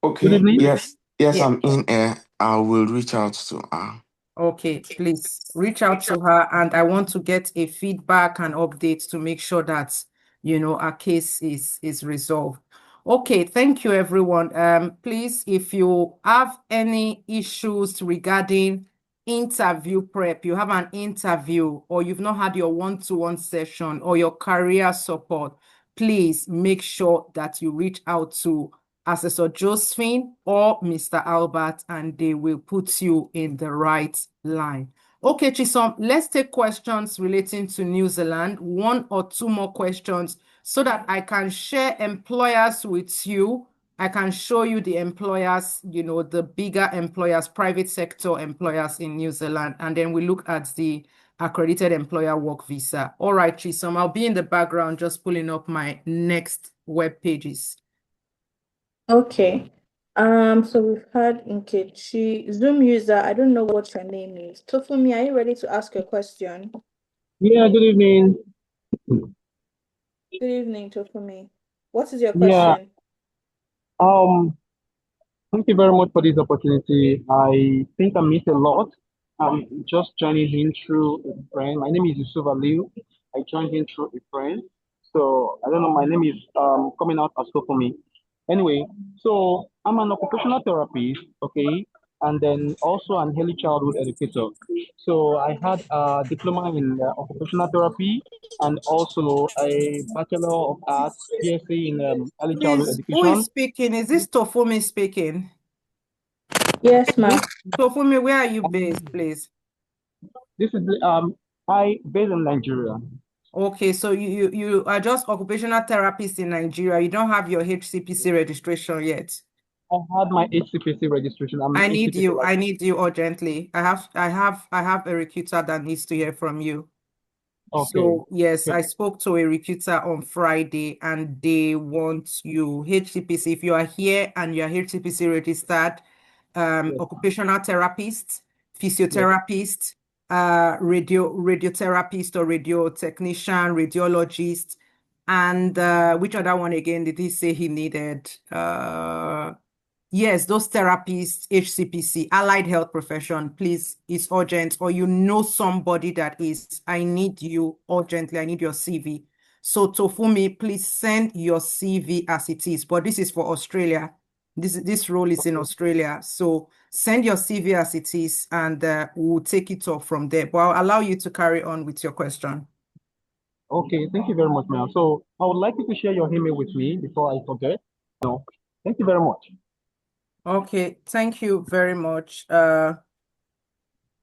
Okay, yes, I'm in here. I will reach out to her. Okay, please reach out to her, and I want to get a feedback and update to make sure that, our case is resolved. Okay, thank you, everyone. Please, if you have any issues regarding interview prep, you have an interview, or you've not had your one-to-one session or your career support, please make sure that you reach out to Assessor Josephine or Mr. Albert, and they will put you in the right line. Okay, Chisom, let's take questions relating to New Zealand, 1 or 2 more questions, so that I can share employers with you. I can show you the employers, the bigger employers, private sector employers in New Zealand, and then we look at the accredited employer work visa. All right, Chisom, I'll be in the background just pulling up my next web pages. Okay. So we've had Nkechi, Zoom user. I don't know what your name is. Tofumi, are you ready to ask your question? Yeah, good evening. Good evening, Tofumi. What is your Yeah, question? thank you very much for this opportunity. I think I missed a lot. I'm just joining in through a friend. My name is Yusuf Aliu. I joined in through a friend. So I don't know, my name is coming out as so for me. Anyway, so I'm an occupational therapist, okay, and then also an early childhood educator. So I had a diploma in occupational therapy and also a Bachelor of Arts, BSc in early childhood Please, who is education. speaking? Is this Tofumi speaking? Yes, ma'am. Tofumi, where are you based, please? This is I based in Nigeria. Okay, so you are just occupational therapist in Nigeria. You don't have your HCPC registration yet. I had my HCPC registration. I'm I an need HCPC you. I license. need you urgently. I have a recruiter that needs to hear from you. Okay. So yes, Okay. I spoke to a recruiter on Friday and they want you HCPC. If you are here and you are HCPC registered, Yes. occupational therapist, Yes. physiotherapist, radiotherapist or radio technician, radiologist, and which other one again did he say he needed? Yes, those therapists, HCPC, allied health profession, please, it's urgent. Or you know somebody that is, I need you urgently, I need your CV. So Tofumi, please send your CV as it is. But this is for Australia. This role is in Australia. So send your CV as it is and we'll take it up from there. But I'll allow you to carry on with your question. Okay. Thank you very much, ma'am. So I would like you to share your email with me before I forget. No. Thank you very much. Okay, thank you very much.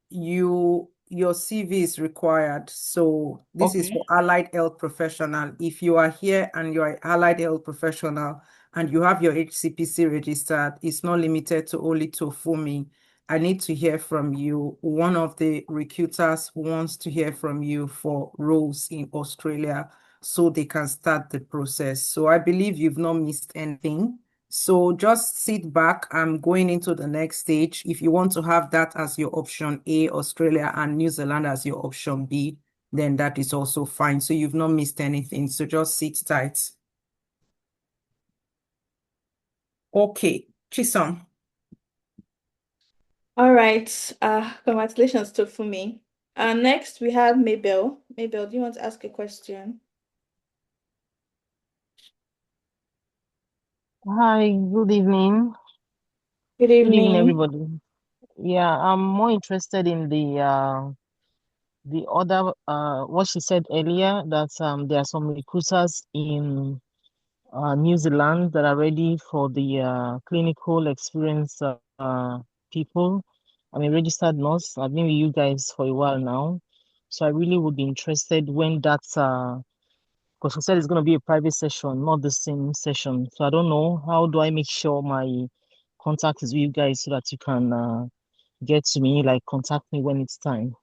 Your CV is required. So this is Okay. for allied health professional. If you are here and you are an allied health professional and you have your HCPC registered, it's not limited to only Tofumi. I need to hear from you. One of the recruiters wants to hear from you for roles in Australia so they can start the process. So I believe you've not missed anything. So just sit back. I'm going into the next stage. If you want to have that as your option A, Australia and New Zealand as your option B, then that is also fine. So you've not missed anything. So just sit tight. Okay, Chisom. All right. Congratulations, Tofumi. Next we have Mabel. Mabel, do you want to ask a question? Hi, good evening. Good Good evening, evening. everybody. Yeah, I'm more interested in the other what she said earlier that there are some recruiters in New Zealand that are ready for the clinical experience people. I'm a registered nurse. I've been with you guys for a while now, so I really would be interested when that's because she said it's going to be a private session, not the same session. So I don't know, how do I make sure my contact is with you guys so that you can get to me, like contact me when it's time?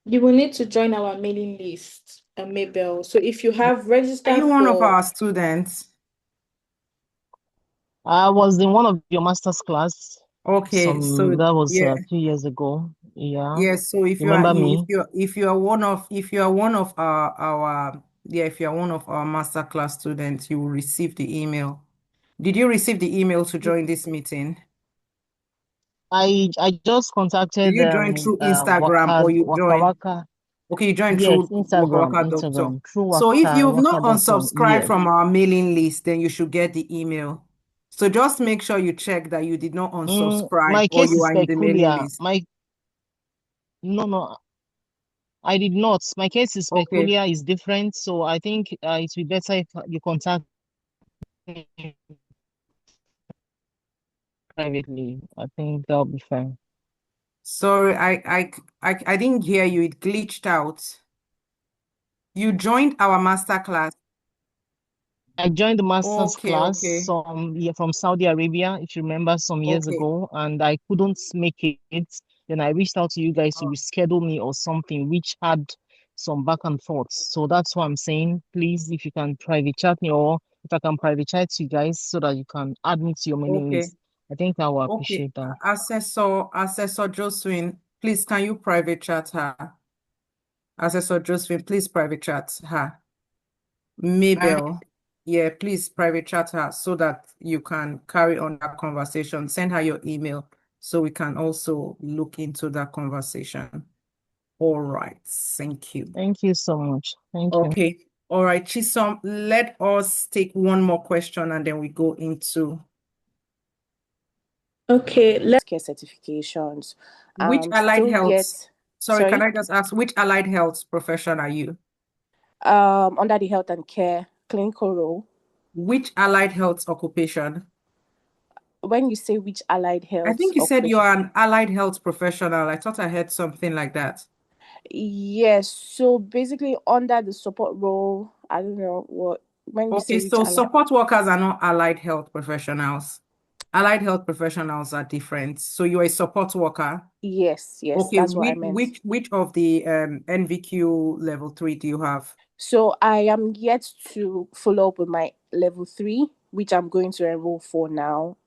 You will need to join our mailing list, Mabel. So if you have Are registered you one of for, our students? I was in one of your master's class. Okay, so That was yeah. 2 years ago. Yeah, Yes, so if you are remember me? if you are one of our if you are one of our masterclass students, you will receive the email. Did you receive the email to join this meeting? I just Did contacted you join through Instagram Waka or you Waka joined? Waka. Okay, you joined Yes, through Waka Instagram, Waka Doctor. Instagram, through So if Waka you've not Waka.com. unsubscribed Yes. from our mailing list, then you should get the email. So just make sure you check that you did not unsubscribe My or case you is are in the mailing peculiar. list. No, I did not. My case is Okay. peculiar, is different. So I think it would be better if you contact me privately. I think that'll be fine. Sorry, I didn't hear you. It glitched out. You joined our masterclass. I joined the master's Okay, class from Saudi Arabia, if you remember, some years okay. ago, and I couldn't make it. Then I reached out to you guys to reschedule me or something, which had some back and forth. So that's why I'm saying, please, if you can private chat me, or if I can private chat you guys so that you can add me to your mailing Okay. list. I think I will Okay. appreciate that. Assessor Josephine, please can you private chat her? Assessor Josephine, please private chat her. Mabel, yeah, please private chat her so that you can carry on that conversation. Send her your email so we can also look into that conversation. All right, thank you. Thank you so much. Thank you. Okay, all right, Chisom, let us take one more question and then we go into Okay, let's care certifications. which allied Still health. yet, Sorry, can sorry, I just ask which allied health profession are you? under the health and care clinical role. Which allied health occupation? When you say which allied I health think you said occupation, you're an allied health professional. I thought I heard something like that. yes. So basically, under the support role, I don't know what. When you say Okay, which so allied, support workers are not allied health professionals. Allied health professionals are different. So you're a support worker. yes, Okay, that's what I meant. which of the NVQ level 3 do you have? So I am yet to follow up with my level 3, which I'm going to enroll for now.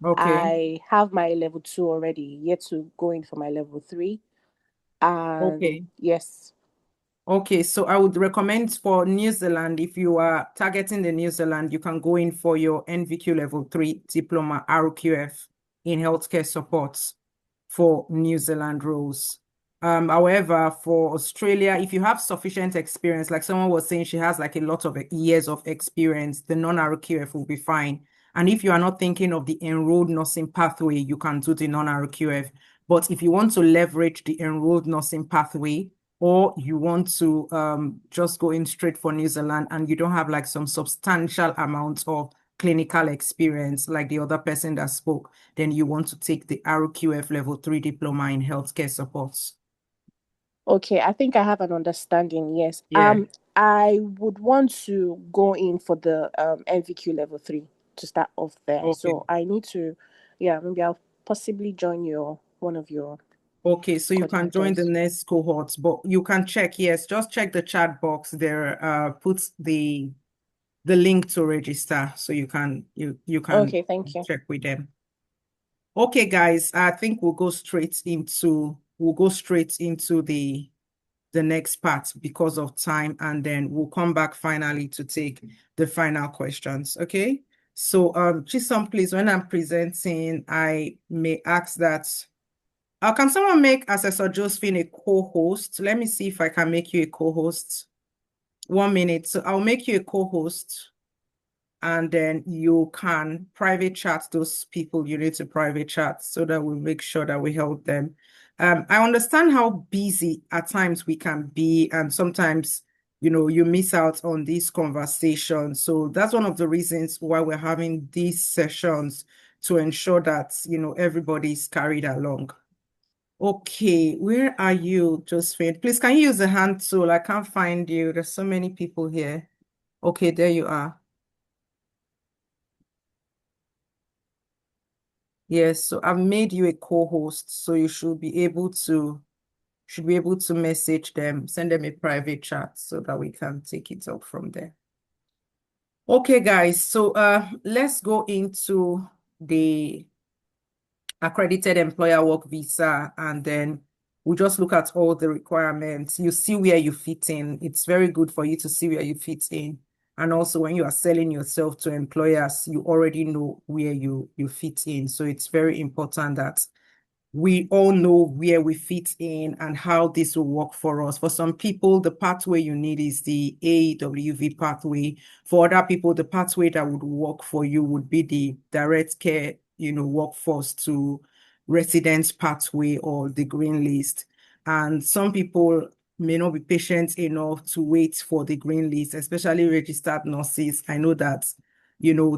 Okay. I have my level 2 already, yet to go in for my level 3. And Okay. yes. Okay, so I would recommend for New Zealand, if you are targeting the New Zealand, you can go in for your NVQ level 3 diploma RQF in healthcare support for New Zealand roles. However, for Australia, if you have sufficient experience, like someone was saying, she has like a lot of years of experience, the non-RQF will be fine. And if you are not thinking of the enrolled nursing pathway, you can do the non-RQF. But if you want to leverage the enrolled nursing pathway, or you want to just go in straight for New Zealand and you don't have like some substantial amount of clinical experience like the other person that spoke, then you want to take the RQF level 3 diploma in healthcare supports. Okay, I think I have an understanding, yes. Yeah. I would want to go in for the NVQ level 3 to start off there. Okay. So I need to, maybe I'll possibly join one of your Okay, so you can join the coordinators. next cohort, but you can check, yes, just check the chat box there, put the link to register so you can Okay, thank you. check with them. Okay, guys, I think we'll go straight into the next part because of time, and then we'll come back finally to take the final questions. Okay. So Chisom, please, when I'm presenting, I may ask that can someone make Assessor Josephine a co-host? Let me see if I can make you a co-host. 1 minute. So I'll make you a co-host, and then you can private chat those people you need to private chat so that we make sure that we help them. I understand how busy at times we can be, and sometimes, you miss out on these conversations. So that's one of the reasons why we're having these sessions, to ensure that, everybody's carried along. Okay, where are you, Josephine? Please, can you use the hand tool? I can't find you. There's so many people here. Okay, there you are. Yes, so I've made you a co-host, so you should be able to message them, send them a private chat so that we can take it up from there. Okay, guys, so let's go into the accredited employer work visa, and then we'll just look at all the requirements. You see where you fit in. It's very good for you to see where you fit in. And also when you are selling yourself to employers, you already know where you fit in. So it's very important that we all know where we fit in and how this will work for us. For some people, the pathway you need is the AEWV pathway. For other people, the pathway that would work for you would be the direct care, workforce to residence pathway or the green list. And some people may not be patient enough to wait for the green list, especially registered nurses. I know that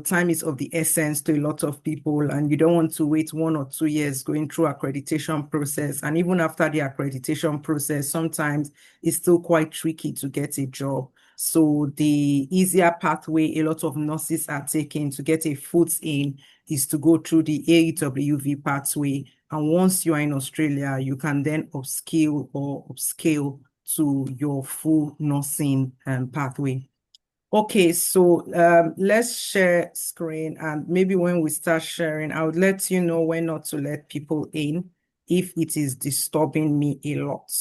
time is of the essence to a lot of people, and you don't want to wait 1 or 2 years going through accreditation process. And even after the accreditation process, sometimes it's still quite tricky to get a job. So the easier pathway a lot of nurses are taking to get a foot in is to go through the AEWV pathway. And once you are in Australia, you can then upskill or upscale to your full nursing pathway. Okay, so let's share screen, and maybe when we start sharing, I would let you know when not to let people in if it is disturbing me a lot.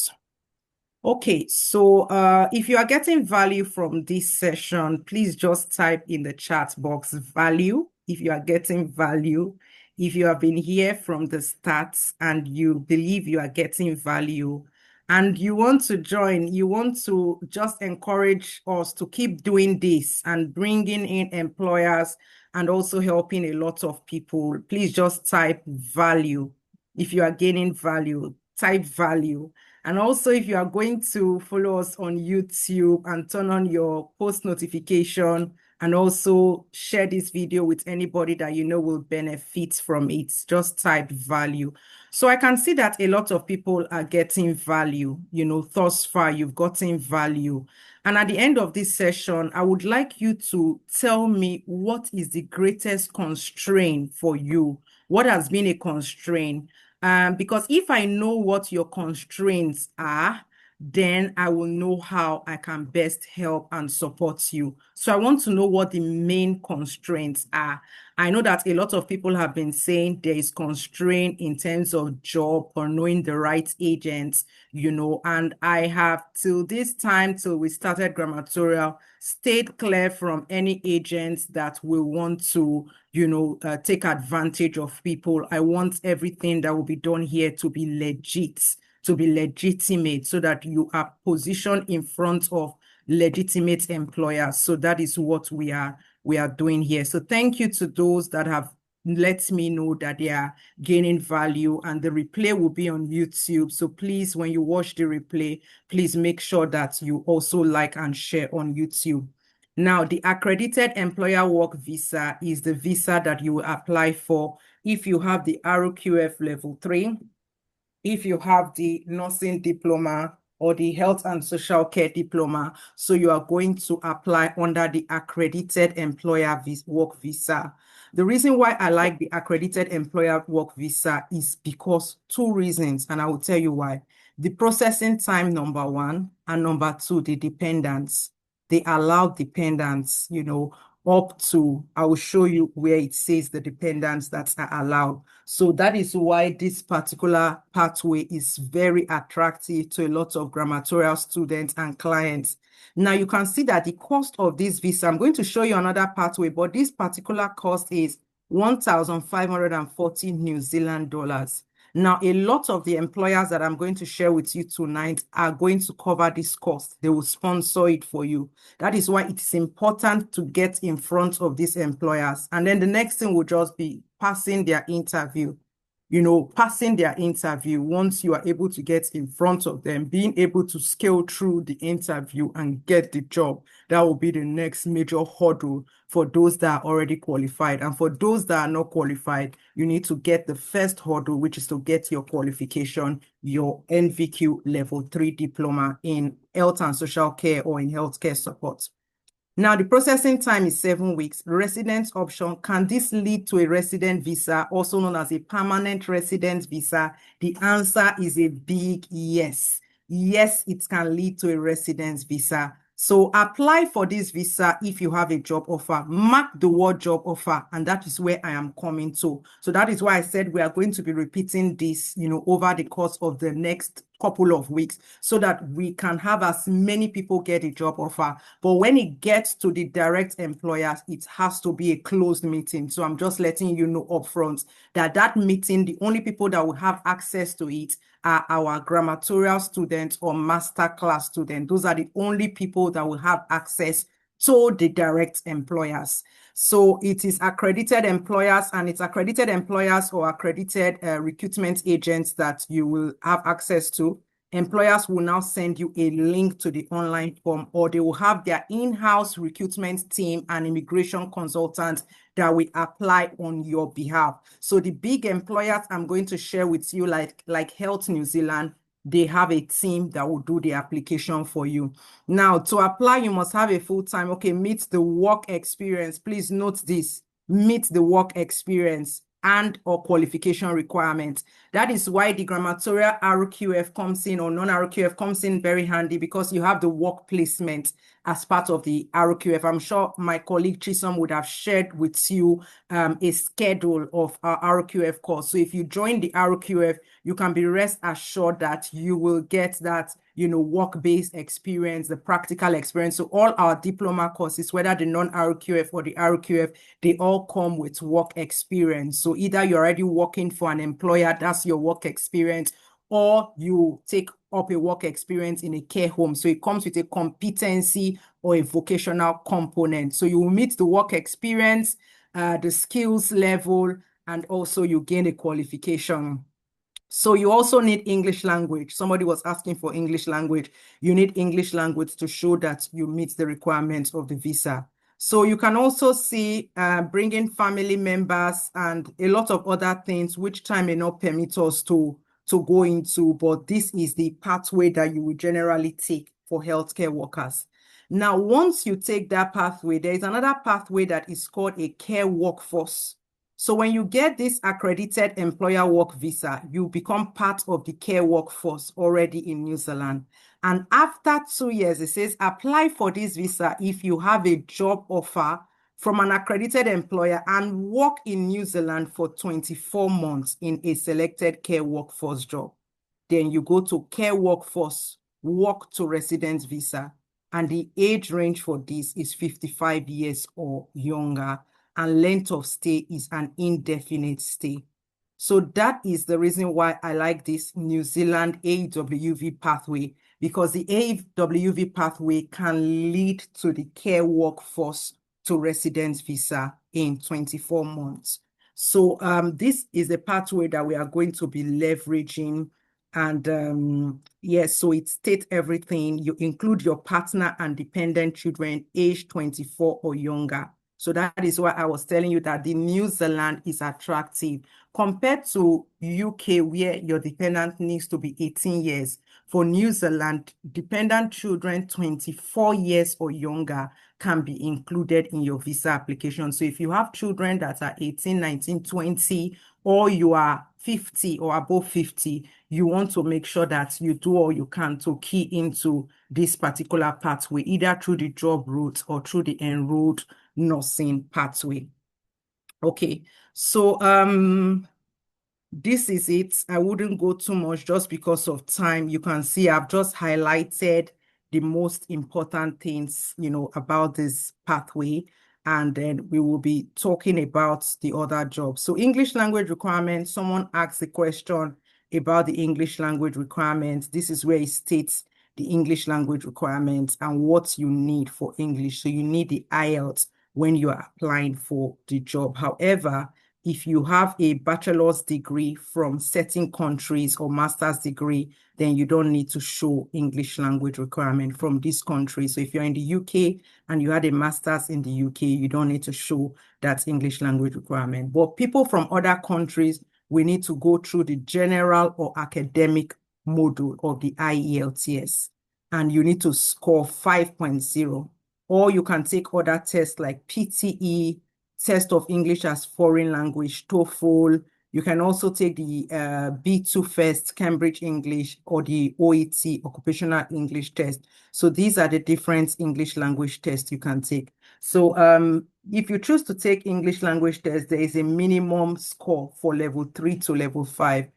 Okay, so if you are getting value from this session, please just type in the chat box value if you are getting value. If you have been here from the start and you believe you are getting value and you want to join, you want to just encourage us to keep doing this and bringing in employers and also helping a lot of people, please just type value. If you are gaining value, type value. And also, if you are going to follow us on YouTube and turn on your post notification and also share this video with anybody that you know will benefit from it, just type value. So I can see that a lot of people are getting value, thus far you've gotten value. And at the end of this session, I would like you to tell me what is the greatest constraint for you? What has been a constraint? Because if I know what your constraints are, then I will know how I can best help and support you. So I want to know what the main constraints are. I know that a lot of people have been saying there is constraint in terms of job or knowing the right agents, and I have till this time, till we started Grammartorial, stayed clear from any agents that will want to take advantage of people. I want everything that will be done here to be legit, to be legitimate, so that you are positioned in front of legitimate employers. So that is what we are doing here. So thank you to those that have let me know that they are gaining value, and the replay will be on YouTube. So please, when you watch the replay, please make sure that you also like and share on YouTube. Now, the Accredited Employer Work Visa is the visa that you will apply for if you have the ROQF Level 3, if you have the Nursing Diploma or the Health and Social Care Diploma. So you are going to apply under the Accredited Employer Work Visa. The reason why I like the Accredited Employer Work Visa is because 2 reasons, and I will tell you why. The processing time, number 1, and number 2, the dependents. They allow dependents, up to, I will show you where it says the dependents that are allowed. So that is why this particular pathway is very attractive to a lot of Grammartorial students and clients. Now you can see that the cost of this visa, I'm going to show you another pathway, but this particular cost is 1,540 New Zealand dollars. Now, a lot of the employers that I'm going to share with you tonight are going to cover this cost. They will sponsor it for you. That is why it's important to get in front of these employers. And then the next thing will just be passing their interview. Passing their interview. Once you are able to get in front of them, being able to scale through the interview and get the job, that will be the next major hurdle for those that are already qualified. And for those that are not qualified, you need to get the first hurdle, which is to get your qualification, your NVQ Level 3 diploma in health and social care or in healthcare support. Now, the processing time is 7 weeks. Residence option. Can this lead to a resident visa, also known as a permanent resident visa? The answer is a big yes. Yes, it can lead to a residence visa. So apply for this visa if you have a job offer. Mark the word job offer, and that is where I am coming to. So that is why I said we are going to be repeating this, over the course of the next couple of weeks, so that we can have as many people get a job offer. But when it gets to the direct employers, it has to be a closed meeting. So I'm just letting you know upfront that meeting, the only people that will have access to it are our Grammartorial students or Masterclass students. Those are the only people that will have access to the direct employers. So it is accredited employers, and it's accredited employers or accredited recruitment agents that you will have access to. employers will now send you a link to the online form, or they will have their in-house recruitment team and immigration consultant that will apply on your behalf. So the big employers I'm going to share with you, like Health New Zealand, they have a team that will do the application for you. Now, to apply, you must have a full-time, okay, meet the work experience. Please note this, meet the work experience and or qualification requirements. That is why the Grammartorial RQF comes in, or non-RQF comes in very handy, because you have the work placement as part of the RQF. I'm sure my colleague Chisom would have shared with you a schedule of our RQF course. So if you join the RQF, you can be rest assured that you will get that, work-based experience, the practical experience. So all our diploma courses, whether the non-RQF or the RQF, they all come with work experience. So either you're already working for an employer, that's your work experience, or you take up a work experience in a care home. So it comes with a competency or a vocational component. So you will meet the work experience, the skills level, and also you gain a qualification. So you also need English language. Somebody was asking for English language. You need English language to show that you meet the requirements of the visa. So you can also see bring in family members and a lot of other things, which time may not permit us to go into, but this is the pathway that you will generally take for healthcare workers. Now, once you take that pathway, there is another pathway that is called a care workforce. So when you get this accredited employer work visa, you become part of the care workforce already in New Zealand. And after 2 years, it says apply for this visa if you have a job offer from an accredited employer and work in New Zealand for 24 months in a selected care workforce job. Then you go to care workforce, work to residence visa. And the age range for this is 55 years or younger. And length of stay is an indefinite stay. So that is the reason why I like this New Zealand AEWV pathway, because the AEWV pathway can lead to the care workforce to residence visa in 24 months. So this is a pathway that we are going to be leveraging. And yes, so it states everything. You include your partner and dependent children aged 24 or younger. So that is why I was telling you that the New Zealand is attractive compared to UK, where your dependent needs to be 18 years. For New Zealand, dependent children 24 years or younger can be included in your visa application. So if you have children that are 18, 19, 20, or you are 50 or above 50, you want to make sure that you do all you can to key into this particular pathway, either through the job route or through the enrolled nursing pathway. Okay, so this is it. I wouldn't go too much just because of time. You can see I've just highlighted the most important things, about this pathway, and then we will be talking about the other jobs. So English language requirements, someone asked the question about the English language requirements. This is where it states the English language requirements and what you need for English. So you need the IELTS when you are applying for the job. However, if you have a bachelor's degree from certain countries or master's degree, then you don't need to show English language requirement from this country. So if you're in the UK and you had a master's in the UK, you don't need to show that English language requirement. But people from other countries, we need to go through the general or academic module of the IELTS, and you need to score 5.0. Or you can take other tests like PTE, Test of English as Foreign Language, TOEFL. You can also take the B2 First Cambridge English or the OET, Occupational English Test. So these are the different English language tests you can take. So if you choose to take English language test, there is a minimum score for level 3 to level 5,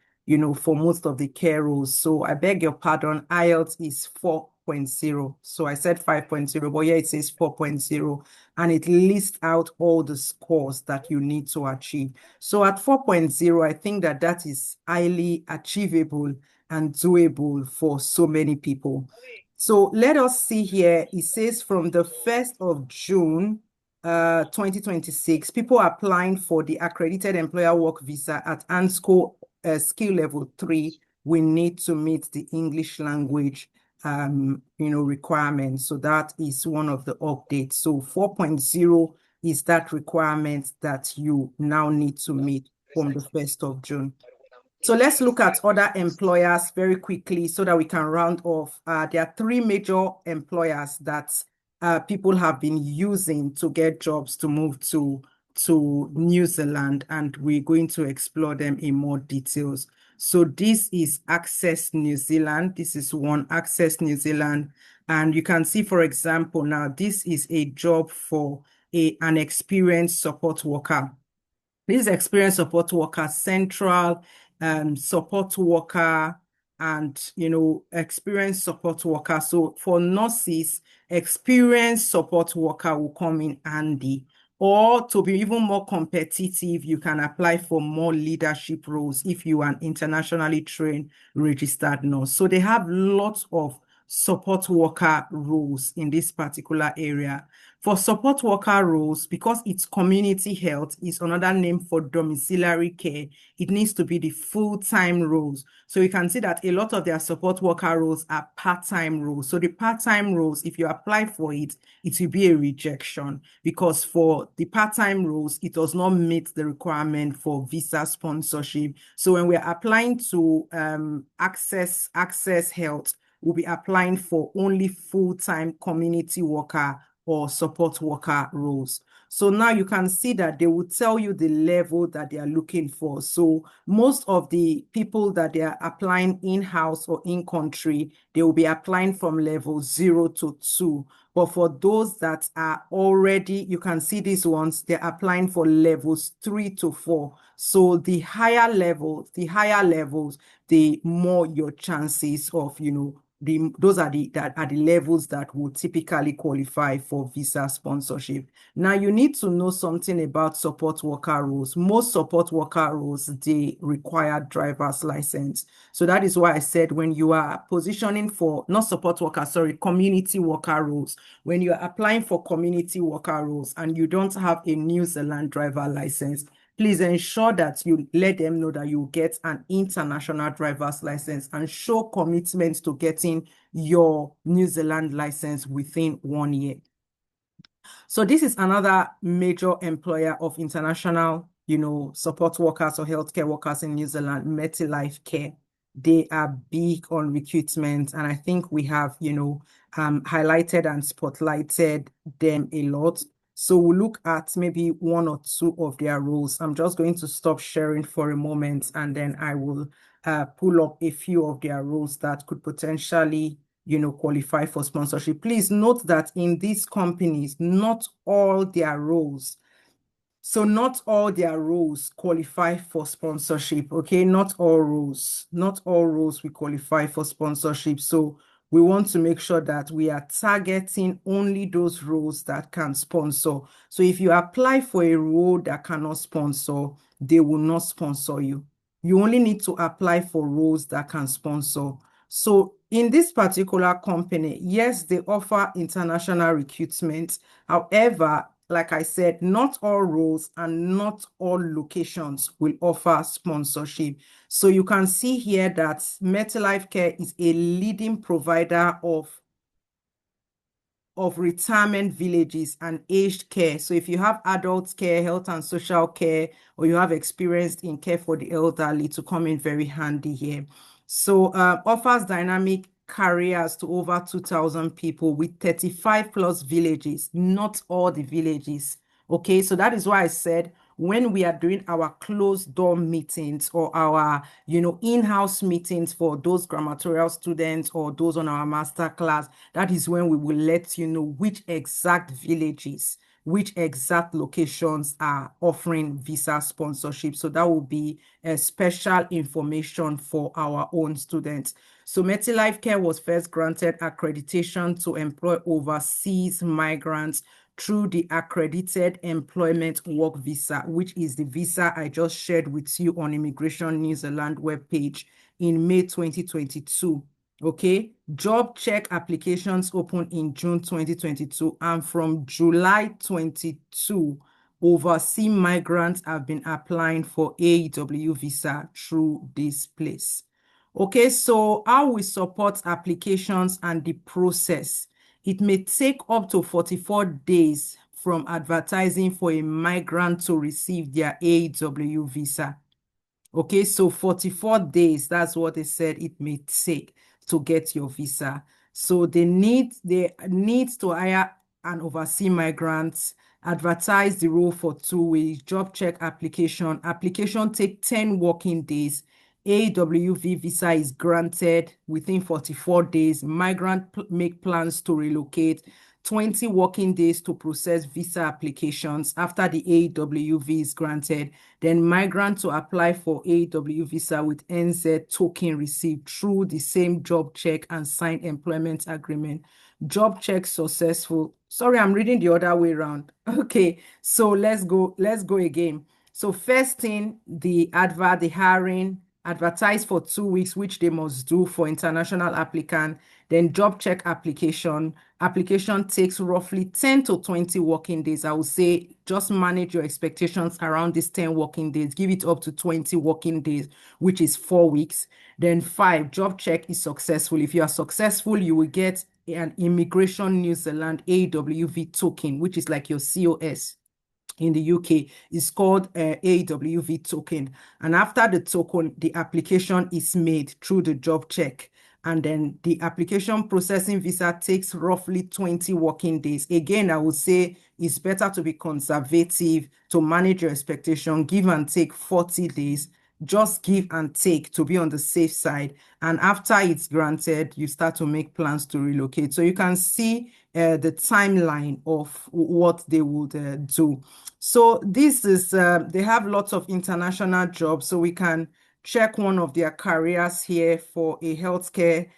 for most of the care roles. So I beg your pardon, IELTS is 4.0. So I said 5.0, but here it says 4.0, and it lists out all the scores that you need to achieve. So at 4.0, I think that is highly achievable and doable for so many people. So let us see here. It says from the 1st of June, 2026, people applying for the accredited employer work visa at ANSCO skill level 3 we need to meet the English language requirements. So that is one of the updates. So 4.0 is that requirement that you now need to meet from the 1st of June. So let's look at other employers very quickly so that we can round off. There are 3 major employers that people have been using to get jobs to move to New Zealand, and we're going to explore them in more details. So this is Access New Zealand. This is one, Access New Zealand. And you can see, for example, now this is a job for an experienced support worker. This is experienced support worker, central support worker, and experienced support worker. So for nurses, experienced support worker will come in handy. Or to be even more competitive, you can apply for more leadership roles if you are an internationally trained registered nurse. So they have lots of support worker roles in this particular area. For support worker roles, because it's community health, is another name for domiciliary care, it needs to be the full-time roles. So you can see that a lot of their support worker roles are part-time roles. So the part-time roles, if you apply for it, it will be a rejection, because for the part-time roles, it does not meet the requirement for visa sponsorship. So when we're applying to Access Health, we'll be applying for only full-time community worker or support worker roles. So now you can see that they will tell you the level that they are looking for. So most of the people that they are applying in-house or in-country, they will be applying from level 0 to 2. But for those that are already, you can see these ones, they're applying for levels 3 to 4. So the higher levels, the more your chances of, those are the levels that would typically qualify for visa sponsorship. Now, you need to know something about support worker roles. Most support worker roles, they require driver's license. So that is why I said when you are positioning for, not support worker, sorry, community worker roles, when you're applying for community worker roles and you don't have a New Zealand driver license, please ensure that you let them know that you get an international driver's license and show commitment to getting your New Zealand license within 1 year. So this is another major employer of international, support workers or healthcare workers in New Zealand, MetLife Care. They are big on recruitment, and I think we have, highlighted and spotlighted them a lot. So we'll look at maybe 1 or 2 of their roles. I'm just going to stop sharing for a moment, and then I will pull up a few of their roles that could potentially, qualify for sponsorship. Please note that in these companies, not all their roles qualify for sponsorship, okay? Not all roles will qualify for sponsorship. So we want to make sure that we are targeting only those roles that can sponsor. So if you apply for a role that cannot sponsor, they will not sponsor you. You only need to apply for roles that can sponsor. So in this particular company, yes, they offer international recruitment. However, like I said, not all roles and not all locations will offer sponsorship. So you can see here that MetLife Care is a leading provider of retirement villages and aged care. So if you have adult care, health and social care, or you have experience in care for the elderly, to come in very handy here. So offers dynamic careers to over 2,000 people with 35 plus villages, not all the villages. Okay, so that is why I said when we are doing our closed door meetings or our, in-house meetings for those Grammartorial students or those on our masterclass, that is when we will let you know which exact villages, which exact locations are offering visa sponsorship. So that will be a special information for our own students. So MetLife Care was first granted accreditation to employ overseas migrants through the Accredited Employment Work Visa, which is the visa I just shared with you on Immigration New Zealand webpage in May 2022. Okay, job check applications opened in June 2022, and from July 22, overseas migrants have been applying for AEWV visa through this place. Okay, so how we support applications and the process. It may take up to 44 days from advertising for a migrant to receive their AEW visa. Okay, so 44 days, that's what they said it may take to get your visa. So they need to hire and oversee migrants, advertise the role for 2 weeks, job check application. Application take 10 working days. AEWV visa is granted within 44 days. Migrant make plans to relocate. 20 working days to process visa applications after the AEWV is granted. Then migrant to apply for AEW visa with NZ token received through the same job check and signed employment agreement. Job check successful. Sorry, I'm reading the other way around. Okay, so let's go again. So first thing, the hiring, advertise for 2 weeks, which they must do for international applicant. Then job check application. Application takes roughly 10 to 20 working days. I would say just manage your expectations around these 10 working days. Give it up to 20 working days, which is 4 weeks. Then 5, job check is successful. If you are successful, you will get an Immigration New Zealand AWV token, which is like your COS. In the UK is called AEWV token. And after the token, the application is made through the job check. And then the application processing visa takes roughly 20 working days. Again, I would say it's better to be conservative, to manage your expectation, give and take 40 days. Just give and take to be on the safe side. And after it's granted, you start to make plans to relocate. So you can see the timeline of what they would do. So this is, they have lots of international jobs. So we can check one of their careers here for a healthcare,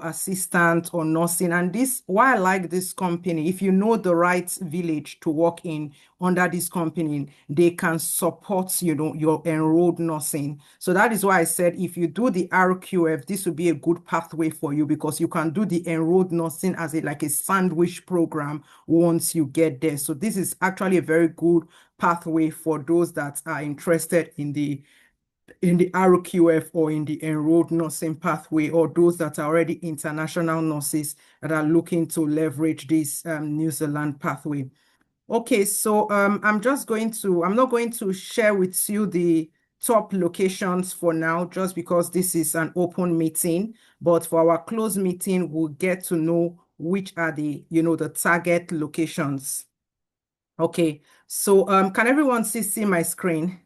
assistant or nursing. And this, why I like this company, if you know the right village to work in under this company, they can support, your enrolled nursing. So that is why I said, if you do the RQF, this will be a good pathway for you because you can do the enrolled nursing as like a sandwich program once you get there. So this is actually a very good pathway for those that are interested in the RQF or in the enrolled nursing pathway, or those that are already international nurses that are looking to leverage this New Zealand pathway. Okay, so I'm not going to share with you the top locations for now, just because this is an open meeting, but for our closed meeting, we'll get to know which are the target locations. Okay, so can everyone see my screen?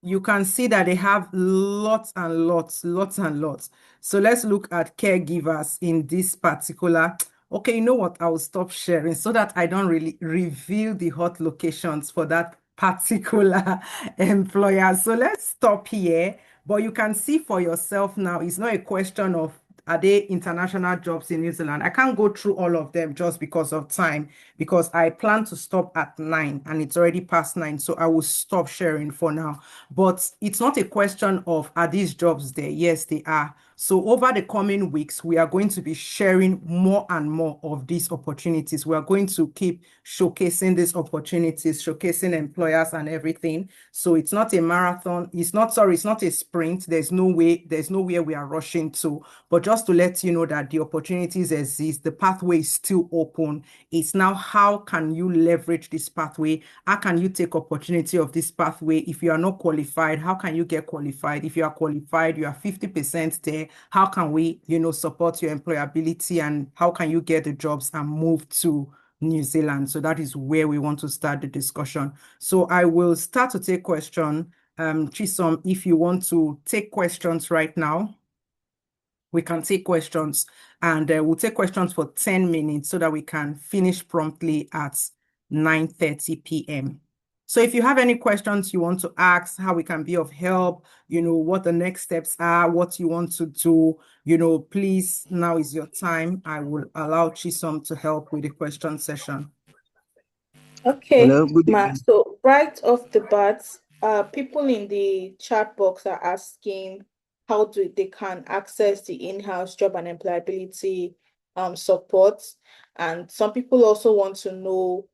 You can see that they have lots and lots. So let's look at caregivers in this particular. Okay, you know what? I will stop sharing so that I don't really reveal the hot locations for that particular employer. So let's stop here. But you can see for yourself now, it's not a question of are they international jobs in New Zealand. I can't go through all of them just because of time, because I plan to stop at 9 and it's already past 9. So I will stop sharing for now. But it's not a question of are these jobs there? Yes, they are. So over the coming weeks, we are going to be sharing more and more of these opportunities. We are going to keep showcasing these opportunities, showcasing employers and everything. So it's not a marathon. It's not a sprint. There's nowhere we are rushing to. But just to let you know that the opportunities exist, the pathway is still open. It's now how can you leverage this pathway? How can you take opportunity of this pathway? If you are not qualified, how can you get qualified? If you are qualified, you are 50% there. How can we, support your employability, and how can you get the jobs and move to New Zealand? So that is where we want to start the discussion. So I will start to take questions. Chisom, if you want to take questions right now, we can take questions, and we'll take questions for 10 minutes so that we can finish promptly at 9:30 p.m. So if you have any questions you want to ask, how we can be of help, what the next steps are, what you want to do, please, now is your time. I will allow Chisom to help with the question session. Okay, Hello, good Ma. evening. So right off the bat, people in the chat box are asking how they can access the in-house job and employability support. And some people also want to know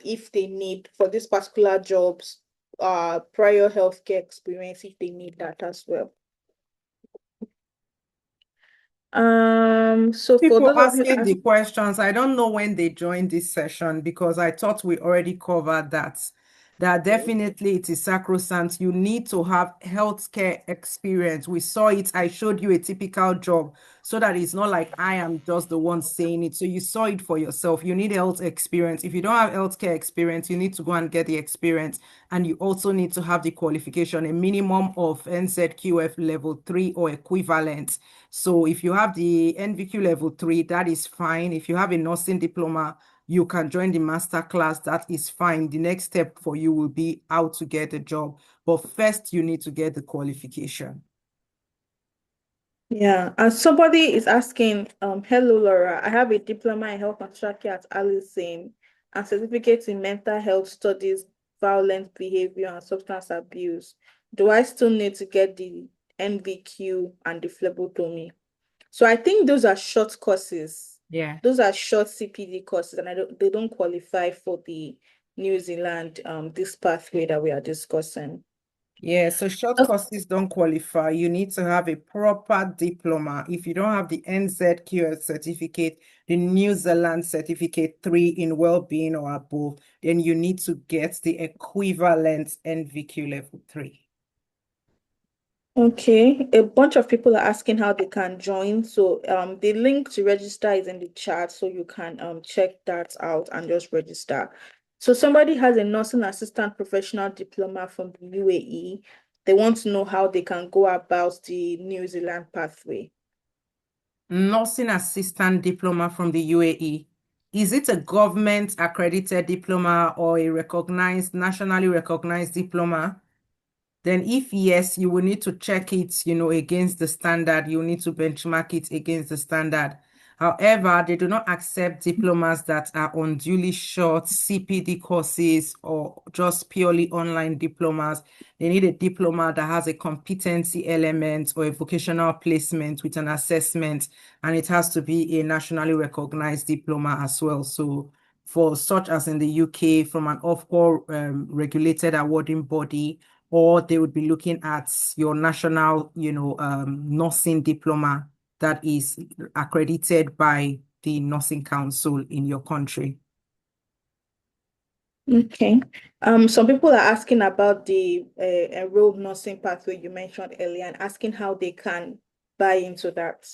if they need, for this particular jobs, prior healthcare experience, if they need that as well. So for People those of you asking the questions, I don't know when they joined this session because I thought we already covered that. That definitely it is sacrosanct. You need to have healthcare experience. We saw it. I showed you a typical job so that it's not like I am just the one saying it. So you saw it for yourself. You need health experience. If you don't have healthcare experience, you need to go and get the experience. And you also need to have the qualification, a minimum of NZQF level 3 or equivalent. So if you have the NVQ level 3, that is fine. If you have a nursing diploma, you can join the masterclass. That is fine. The next step for you will be how to get a job. But first, you need to get the qualification. Yeah, and somebody is asking, hello Laura, I have a diploma in health and social care at Allison and certificate in mental health studies, violent behavior, and substance abuse. Do I still need to get the NVQ and the phlebotomy? So I think those are short courses. Yeah. Those are short CPD courses, and they don't qualify for the New Zealand this pathway that we are discussing. Yeah, so short courses don't qualify. You need to have a proper diploma. If you don't have the NZQS certificate, the New Zealand certificate 3 in well-being or above, then you need to get the equivalent NVQ level 3. Okay, a bunch of people are asking how they can join. So the link to register is in the chat, so you can check that out and just register. So somebody has a nursing assistant professional diploma from the UAE. They want to know how they can go about the New Zealand pathway. Nursing assistant diploma from the UAE. Is it a government accredited diploma or a recognized, nationally recognized diploma? Then if yes, you will need to check it, against the standard. You need to benchmark it against the standard. However, they do not accept diplomas that are unduly short CPD courses or just purely online diplomas. They need a diploma that has a competency element or a vocational placement with an assessment, and it has to be a nationally recognized diploma as well. So for such as in the UK, from an Ofqual regulated awarding body, or they would be looking at your national, nursing diploma that is accredited by the nursing council in your country. Okay. Some people are asking about the enrolled nursing pathway you mentioned earlier and asking how they can buy into that.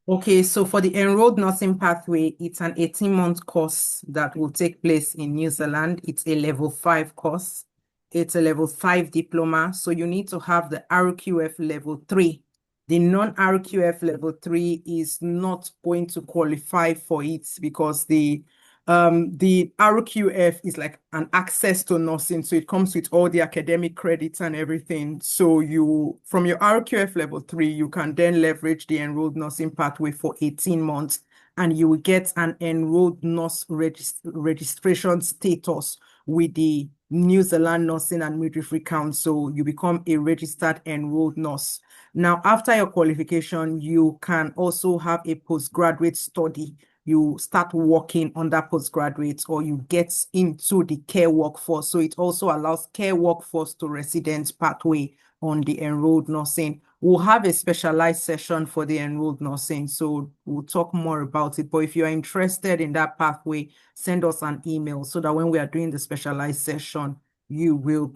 Okay, so for the enrolled nursing pathway, it's an 18-month course that will take place in New Zealand. It's a level 5 course. It's a level 5 diploma. So you need to have the RQF level 3. The non-RQF level 3 is not going to qualify for it because the RQF is like an access to nursing. So it comes with all the academic credits and everything. So from your RQF level 3, you can then leverage the enrolled nursing pathway for 18 months and you will get an enrolled nurse registration status with the New Zealand Nursing and Midwifery Council. You become a registered enrolled nurse. Now, after your qualification, you can also have a postgraduate study. You start working under postgraduates or you get into the care workforce. So it also allows care workforce to resident pathway on the enrolled nursing. We'll have a specialized session for the enrolled nursing, so we'll talk more about it. But if you're interested in that pathway, send us an email so that when we are doing the specialized session, you'll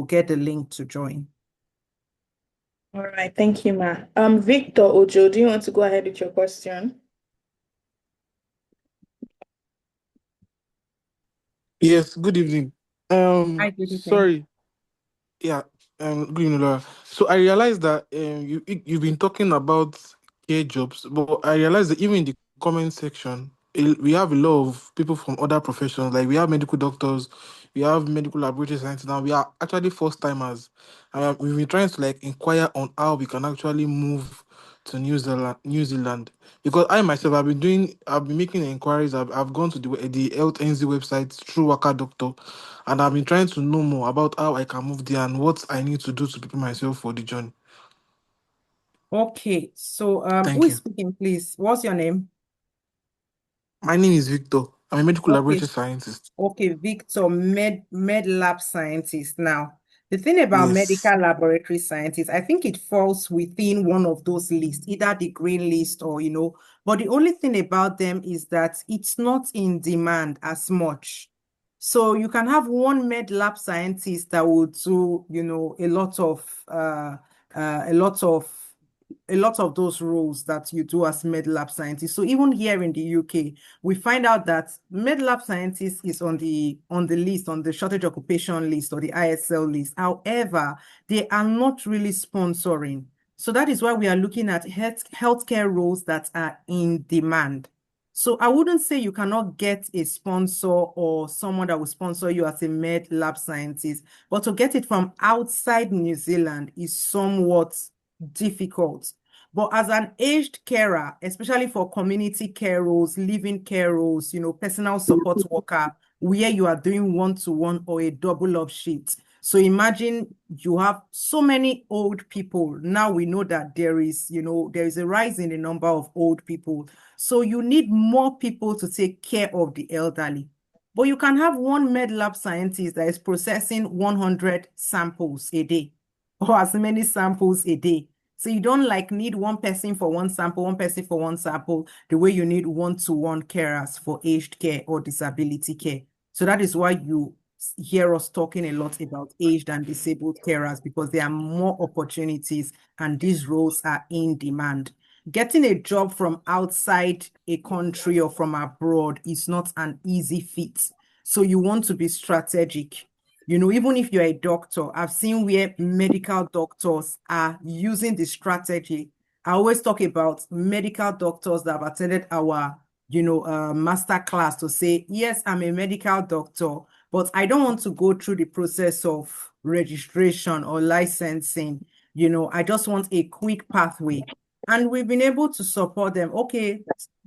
get the link to join. All right, thank you, Ma. Victor Ojo, do you want to go ahead with your question? Yes, good evening. Hi, good evening. Sorry. Yeah, good evening, Laura. So I realized that you've been talking about care jobs, but I realized that even in the comment section, we have a lot of people from other professions. Like we have medical doctors, we have medical laboratory scientists. Now we are actually first timers. We've been trying to like inquire on how we can actually move to New Zealand. Because I myself, I've been making inquiries. I've gone to the Health NZ website through Waka Doctor, and I've been trying to know more about how I can move there and what I need to do to prepare myself for the journey. Okay, so who Thank is you. speaking, please? What's your name? My name is Victor. I'm a medical Okay, laboratory scientist. okay, Victor, med lab scientist. Now, The thing about Yes. medical laboratory scientists, I think it falls within one of those lists, either the green list or, but the only thing about them is that it's not in demand as much. So you can have one med lab scientist that will do, a lot of a lot of those roles that you do as med lab scientist. So even here in the UK, we find out that med lab scientist is on the list, on the shortage occupation list or the ISL list. However, they are not really sponsoring. So that is why we are looking at healthcare roles that are in demand. So I wouldn't say you cannot get a sponsor or someone that will sponsor you as a med lab scientist, but to get it from outside New Zealand is somewhat difficult. But as an aged carer, especially for community care roles, living care roles, personal support worker, where you are doing one-to-one or a double up shift. So imagine you have so many old people. Now we know that there is a rise in the number of old people. So you need more people to take care of the elderly. But you can have one med lab scientist that is processing 100 samples a day or as many samples a day. So you don't need one person for one sample, one person for one sample, the way you need one-to-one carers for aged care or disability care. So that is why you hear us talking a lot about aged and disabled carers, because there are more opportunities and these roles are in demand. Getting a job from outside a country or from abroad is not an easy feat. So you want to be strategic. Even if you're a doctor, I've seen where medical doctors are using the strategy. I always talk about medical doctors that have attended our, masterclass to say, yes, I'm a medical doctor, but I don't want to go through the process of registration or licensing. I just want a quick pathway. And we've been able to support them. Okay,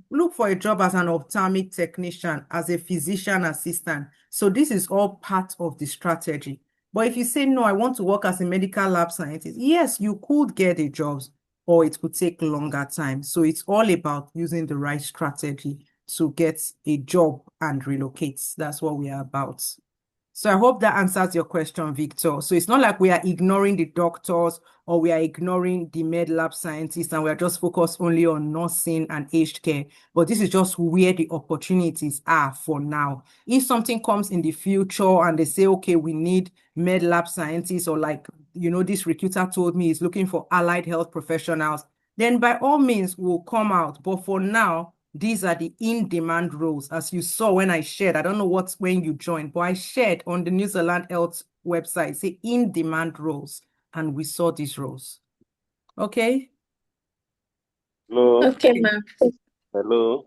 look for a job as an ophthalmic technician, as a physician assistant. So this is all part of the strategy. But if you say, no, I want to work as a medical lab scientist, yes, you could get a job, or it could take longer time. So it's all about using the right strategy to get a job and relocate. That's what we are about. So I hope that answers your question, Victor. So it's not like we are ignoring the doctors or we are ignoring the med lab scientists and we are just focused only on nursing and aged care. But this is just where the opportunities are for now. If something comes in the future and they say, okay, we need med lab scientists, or this recruiter told me he's looking for allied health professionals, then by all means we'll come out. But for now, these are the in-demand roles, as you saw when I shared. I don't know when you joined, but I shared on the New Zealand Health website, say in-demand roles, and we saw these roles. Okay? Hello. Okay, ma'am. Hello.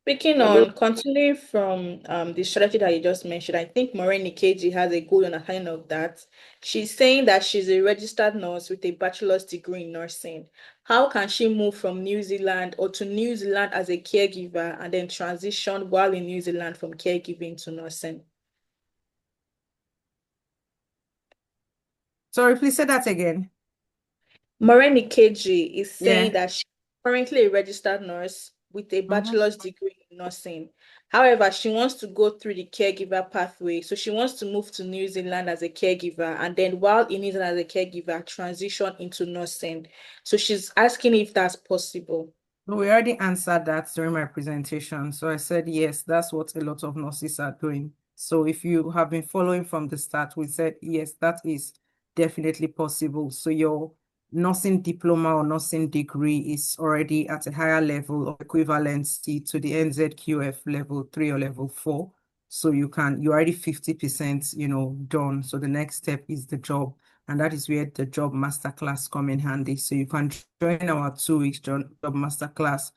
Speaking Hello. on continuing from the strategy that you just mentioned, I think Maureen Ikeji has a good understanding of that. She's saying that she's a registered nurse with a bachelor's degree in nursing. How can she move from New Zealand or to New Zealand as a caregiver and then transition while in New Zealand from caregiving to nursing? Sorry, please say that again. Maureen Ikeji is saying Yeah. that she's currently a registered nurse with a Mhm. bachelor's degree in nursing. However, she wants to go through the caregiver pathway. So she wants to move to New Zealand as a caregiver, and then while in New Zealand as a caregiver, transition into nursing. So she's asking if that's possible. We already answered that during my presentation. So I said, yes, that's what a lot of nurses are doing. So if you have been following from the start, we said, yes, that is definitely possible. So your nursing diploma or nursing degree is already at a higher level of equivalency to the NZQF level 3 or level 4. So you're already 50%, done. So the next step is the job. And that is where the job masterclass come in handy. So you can join our 2 weeks job masterclass,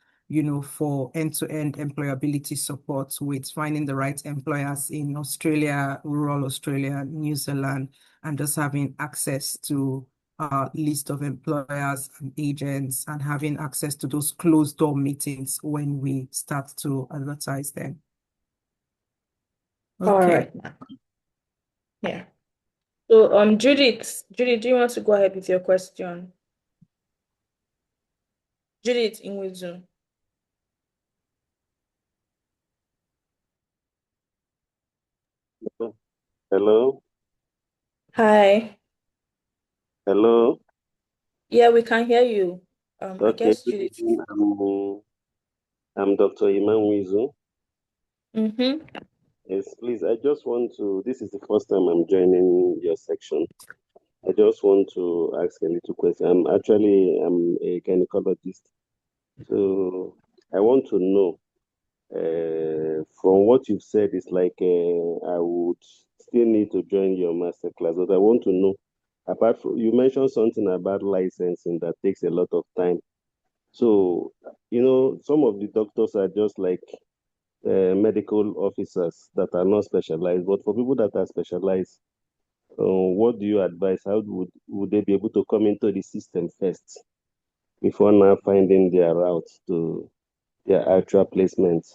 for end-to-end employability support with finding the right employers in Australia, rural Australia, New Zealand, and just having access to a list of employers and agents and having access to those closed door meetings when we start to advertise them. All Okay. right, ma'am. Yeah. So, Judith, do you want to go ahead with your question? Judith Inwizu. Hello. Hi. Hello. Yeah, we can hear you. I Okay, guess good you. evening. I'm Dr. Iman Wizu. Mm-hmm. Yes, please. I just want to. This is the first time I'm joining your section. I just want to ask a little question. I'm a gynecologist, so I want to know. From what you've said, it's like I would still need to join your masterclass, but I want to know. Apart from you mentioned something about licensing that takes a lot of time. So, some of the doctors are just like medical officers that are not specialized. But for people that are specialized, what do you advise? How would they be able to come into the system first before now finding their route to their actual placements?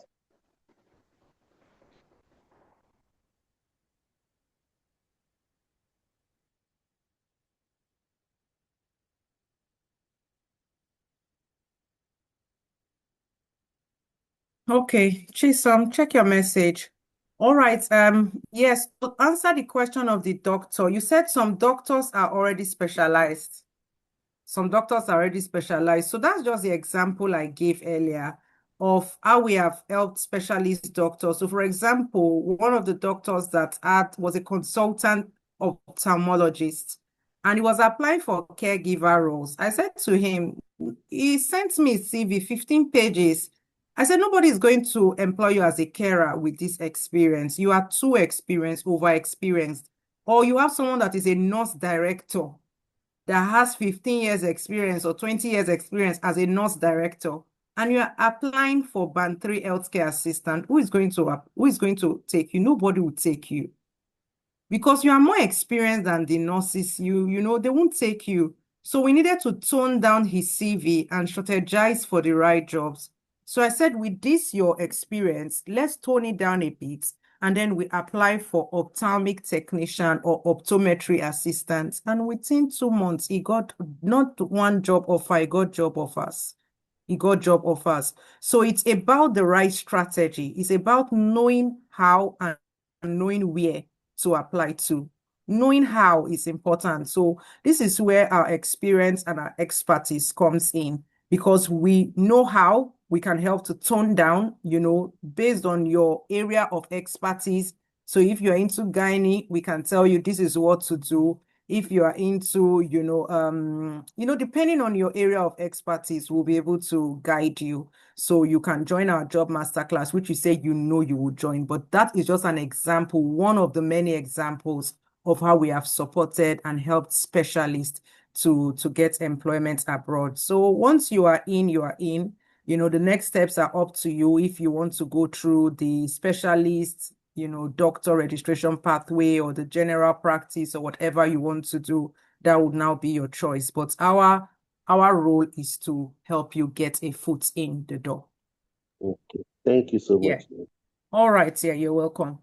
Okay, Chisom, check your message. All right, yes, to answer the question of the doctor, you said some doctors are already specialized. Some doctors are already specialized. So that's just the example I gave earlier of how we have helped specialist doctors. So for example, one of the doctors that was a consultant ophthalmologist, and he was applying for caregiver roles. I said to him, he sent me a CV, 15 pages. I said, nobody is going to employ you as a carer with this experience. You are too experienced, over experienced. Or you have someone that is a nurse director that has 15 years experience or 20 years experience as a nurse director, and you are applying for band 3 healthcare assistant, who is going to take you? Nobody will take you because you are more experienced than the nurses. They won't take you. So we needed to tone down his CV and strategize for the right jobs. So I said, with this, your experience, let's tone it down a bit. And then we apply for ophthalmic technician or optometry assistant. And within 2 months, he got not one job offer, he got job offers. He got job offers. So it's about the right strategy. It's about knowing how and knowing where to apply to. Knowing how is important. So this is where our experience and our expertise comes in, because we know how we can help to tone down, based on your area of expertise. So if you're into gynae, we can tell you this is what to do. If you are into, depending on your area of expertise, we'll be able to guide you. So you can join our job masterclass, which you say you will join. But that is just an example, one of the many examples of how we have supported and helped specialists to get employment abroad. So once you are in, you are in. The next steps are up to you if you want to go through the specialist, doctor registration pathway or the general practice or whatever you want to do. That would now be your choice. But our role is to help you get a foot in the door. Okay. Thank you so Yeah. much. All right. Yeah, you're welcome.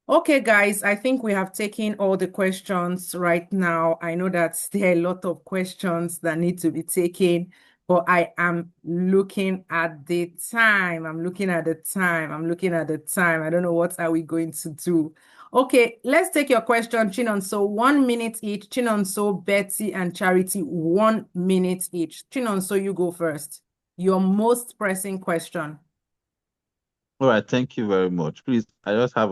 Okay, guys, I think we have taken all the questions right now. I know that there are a lot of questions that need to be taken, but I am looking at the time. I'm looking at the time. I don't know what are we going to do. Okay, let's take your question, Chinonso. 1 minute each. Chinonso, Betty, and Charity, 1 minute each. Chinonso, you go first. Your most pressing question. All right, thank you very much. Please, I just have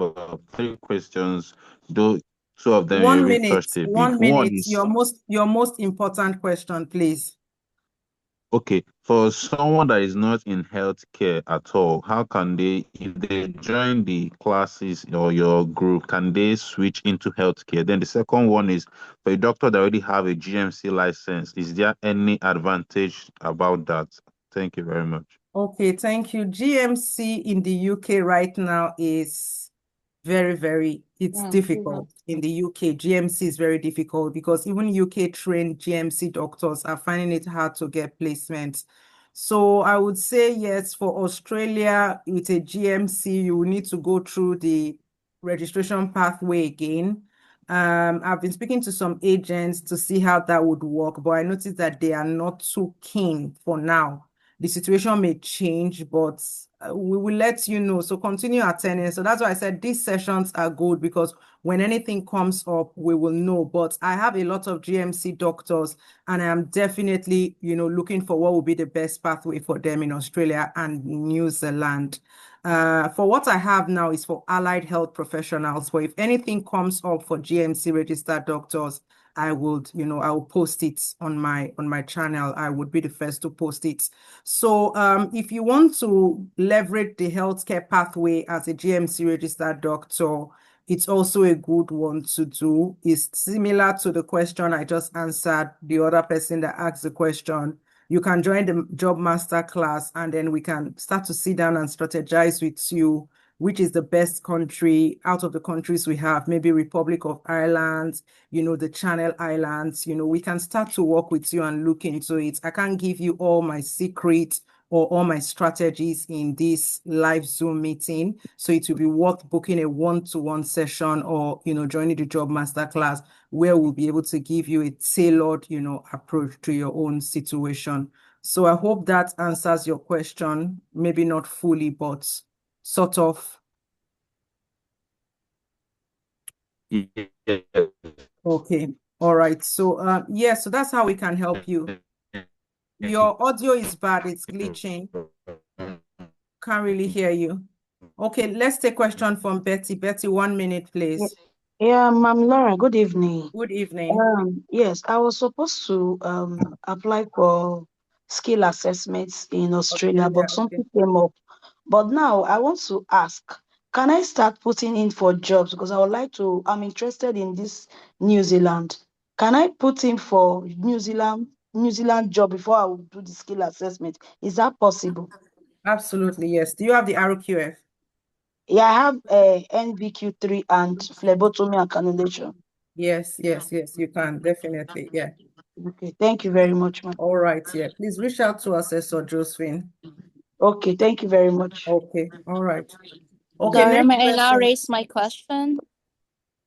3 questions, though 2 of them you 1 already minute, touched a bit. 1 One minute. is, Your most important question, please. okay, for someone that is not in healthcare at all, how can they, if they join the classes or your group, can they switch into healthcare? Then the second one is, for a doctor that already have a GMC license, is there any advantage about that? Thank you very much. Okay, thank you. GMC in the UK right now is it's difficult in the UK. GMC is very difficult because even UK trained GMC doctors are finding it hard to get placements. So I would say yes, for Australia, with a GMC, you will need to go through the registration pathway again. I've been speaking to some agents to see how that would work, but I noticed that they are not too keen for now. The situation may change, but we will let you know. So continue attending. So that's why I said these sessions are good, because when anything comes up, we will know. But I have a lot of GMC doctors, and I am definitely, looking for what will be the best pathway for them in Australia and New Zealand. For what I have now is for allied health professionals. But if anything comes up for GMC registered doctors, I will post it on my channel. I would be the first to post it. So if you want to leverage the healthcare pathway as a GMC registered doctor, it's also a good one to do. It's similar to the question I just answered, the other person that asked the question. You can join the Job Masterclass, and then we can start to sit down and strategize with you which is the best country out of the countries we have, maybe Republic of Ireland, the Channel Islands. We can start to work with you and look into it. I can't give you all my secrets or all my strategies in this live Zoom meeting. So it will be worth booking a one-to-one session, or, joining the Job Masterclass, where we'll be able to give you a tailored, approach to your own situation. So I hope that answers your question. Maybe not fully, but sort of. Okay. All right. So yeah, so that's how we can help you. Your audio is bad, it's glitching. Can't really hear you. Okay, let's take question from Betty. Betty, 1 minute, please. Yeah, Ma'am Laura, good evening. Good evening. Yes, I was supposed to apply for skill assessments in Australia, but something came up. But now I want to ask, can I start putting in for jobs? Because I'm interested in this New Zealand. Can I put in for New Zealand job before I will do the skill assessment? Is that possible? Absolutely, yes. Do you have the RQF? Yeah, I have NVQ3 and phlebotomy and cannulation. Yes, you can, definitely, yeah. Okay, thank you very much, ma'am. All right, yeah. Please reach out to Assessor Josephine. Okay, thank you very much. Okay, all right. Okay, Laura, next may I now person. raise my question?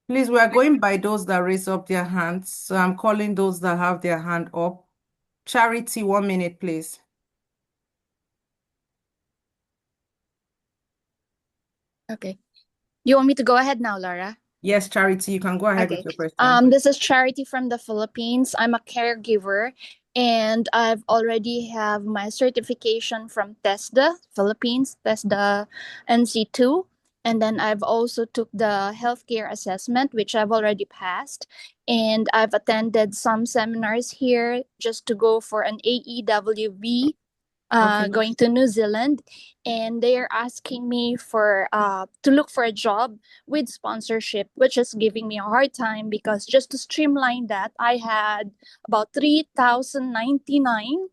Please, we are going by those that raise up their hands. So I'm calling those that have their hand up. Charity, 1 minute, please. Okay. You want me to go ahead now, Laura? Yes, Charity, you can go ahead with Okay. your question. This is Charity from the Philippines. I'm a caregiver, and I've already have my certification from TESDA, Philippines, TESDA NC2. And then I've also took the healthcare assessment, which I've already passed. And I've attended some seminars here just to go for an AEWV, going to New Zealand, and they are asking me for to look for a job with sponsorship, which is giving me a hard time, because just to streamline that, I had about 3,099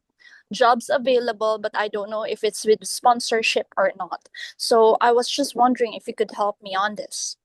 jobs available, but I don't know if it's with sponsorship or not. So I was just wondering if you could help me on this.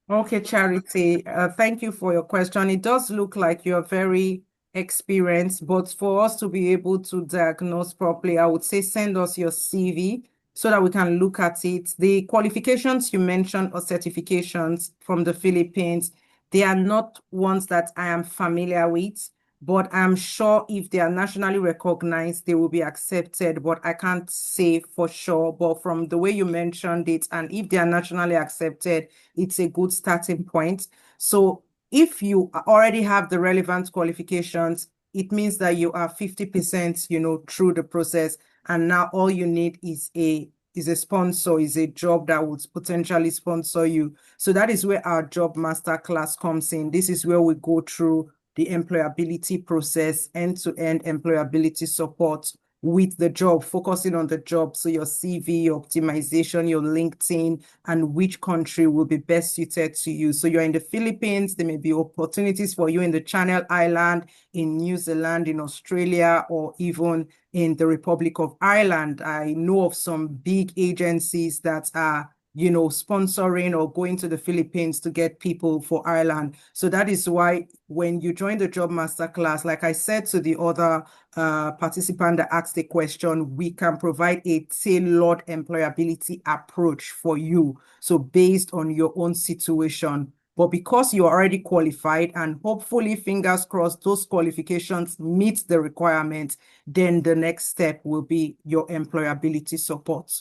Okay, Charity, thank you for your question. It does look like you're very experienced, but for us to be able to diagnose properly, I would say send us your CV so that we can look at it. The qualifications you mentioned or certifications from the Philippines, they are not ones that I am familiar with, but I'm sure if they are nationally recognized, they will be accepted, but I can't say for sure. But from the way you mentioned it, and if they are nationally accepted, it's a good starting point. So if you already have the relevant qualifications, it means that you are 50%, through the process. And now all you need is a sponsor, is a job that would potentially sponsor you. So that is where our Job Masterclass comes in. This is where we go through the employability process, end-to-end employability support with the job, focusing on the job. So your CV, your optimization, your LinkedIn, and which country will be best suited to you. So you're in the Philippines, there may be opportunities for you in the Channel Island, in New Zealand, in Australia, or even in the Republic of Ireland. I know of some big agencies that are sponsoring or going to the Philippines to get people for Ireland. So that is why when you join the Job Masterclass, like I said to the other participant that asked the question, we can provide a tailored employability approach for you. So based on your own situation. But because you're already qualified, and hopefully, fingers crossed, those qualifications meet the requirements, then the next step will be your employability support.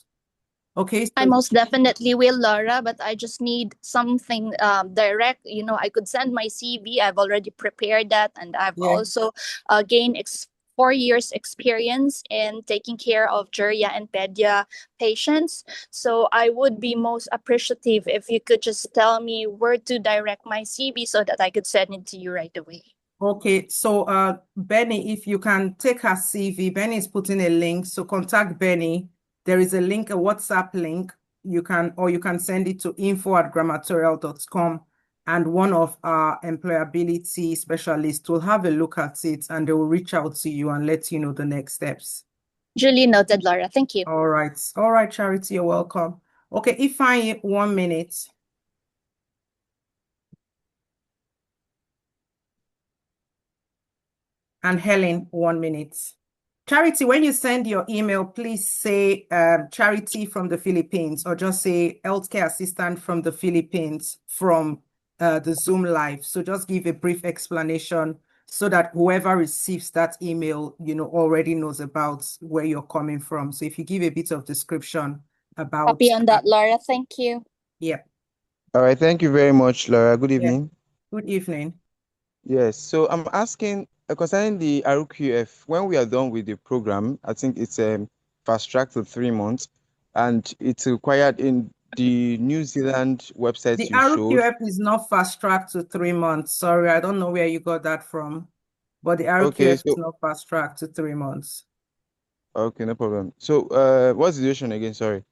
Okay, I so most definitely will, Laura, but I just need something direct. I could send my CV. I've already prepared that, and I've yeah. also gained 4 years experience in taking care of geria and pedia patients. So I would be most appreciative if you could just tell me where to direct my CV so that I could send it to you right away. Okay, so Benny, if you can take her CV, Benny is putting a link. So contact Benny. There is a link, a WhatsApp link. You can send it to info@grammatorial.com, and one of our employability specialists will have a look at it and they will reach out to you and let you know the next steps. Duly noted, Laura. Thank you. All right. All right, Charity, you're welcome. Okay, Ifeanyi, 1 minute. And Helen, 1 minute. Charity, when you send your email, please say Charity from the Philippines, or just say healthcare assistant from the Philippines from the Zoom live. So just give a brief explanation so that whoever receives that email, already knows about where you're coming from. So if you give a bit of description about Copy on that, Laura. Thank you. Yeah. All right, thank you very much, Laura. Good Yeah. evening. Good evening. Yes, so I'm asking concerning the RQF, when we are done with the program, I think it's fast track to 3 months, and it's required in the New Zealand website The you showed. RQF is not fast tracked to 3 months. Sorry, I don't know where you got that from, but the Okay, RQF so is not fast tracked to 3 months. okay, no problem. So what's the duration again? Sorry.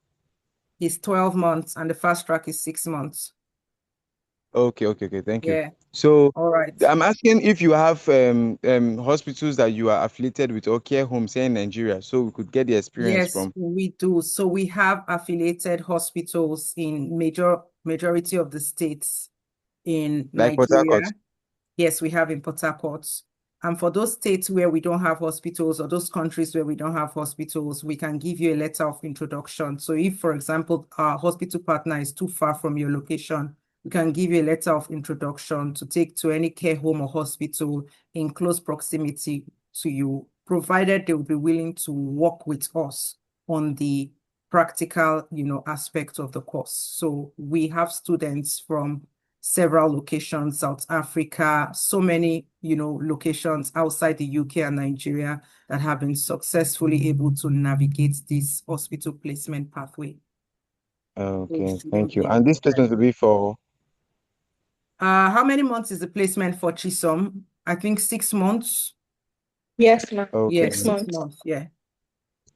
It's 12 months and the fast track is 6 months. Okay, thank you. Yeah. So All right. I'm asking if you have hospitals that you are affiliated with or care homes here in Nigeria, so we could get the experience Yes, from. we do. So we have affiliated hospitals in majority of the states in Like Port Harcourt. Nigeria. Yes, we have in Port Harcourt. And for those states where we don't have hospitals, or those countries where we don't have hospitals, we can give you a letter of introduction. So if, for example, our hospital partner is too far from your location, we can give you a letter of introduction to take to any care home or hospital in close proximity to you, provided they will be willing to work with us on the practical, aspect of the course. So we have students from several locations, South Africa, so many, locations outside the UK and Nigeria that have been successfully able to navigate this hospital placement pathway. Okay, thank you. And this placement will be for? How many months is the placement for Chisom? I think 6 months. Yes, ma'am. Okay. Yes, 6 6 months. months, yeah.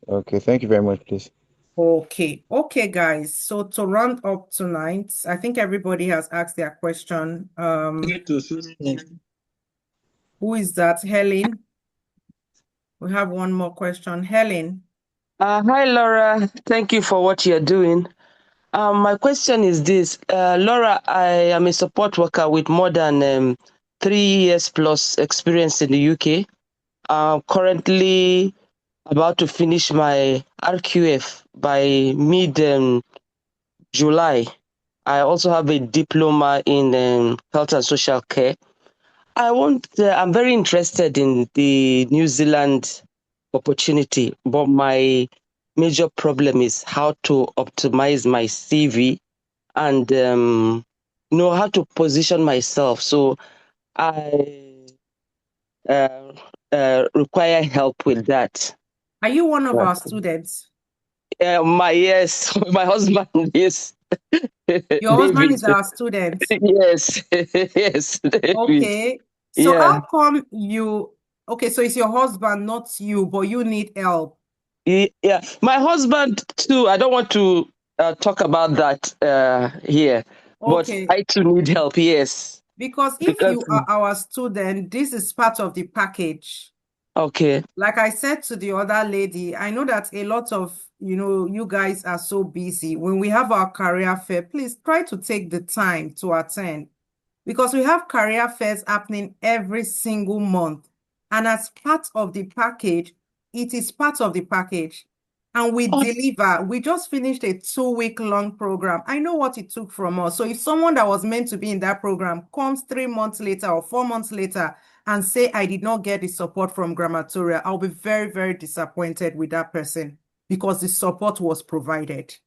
Okay, thank you very much, please. Okay, guys. So to round up tonight, I think everybody has asked their question. Who is that? Helen? We have one more question. Helen. Hi, Laura. Thank you for what you're doing. My question is this. Laura, I am a support worker with more than 3 years plus experience in the UK. I'm currently about to finish my RQF by mid-July. I also have a diploma in health and social care. I'm very interested in the New Zealand opportunity, but my major problem is how to optimize my CV and know how to position myself. So I require help with that. Are you one of our students? Yes, my husband is. Your husband is David. our student. Yes, yes, David. Okay. So Yeah. how come okay, so it's your husband, not you, but you need help. Yeah, my husband too. I don't want to talk about that here, Okay. but I too need help. Yes, Because if you are our student, this is part of the package. Okay. Like I said to the other lady, I know that a lot of, you guys are so busy. When we have our career fair, please try to take the time to attend, because we have career fairs happening every single month. And as part of the package, it is part of the package. And we deliver. We just finished a 2-week long program. I know what it took from us. So if someone that was meant to be in that program comes 3 months later or 4 months later and say, I did not get the support from Grammartorial, I'll be very, very disappointed with that person, because the support was provided.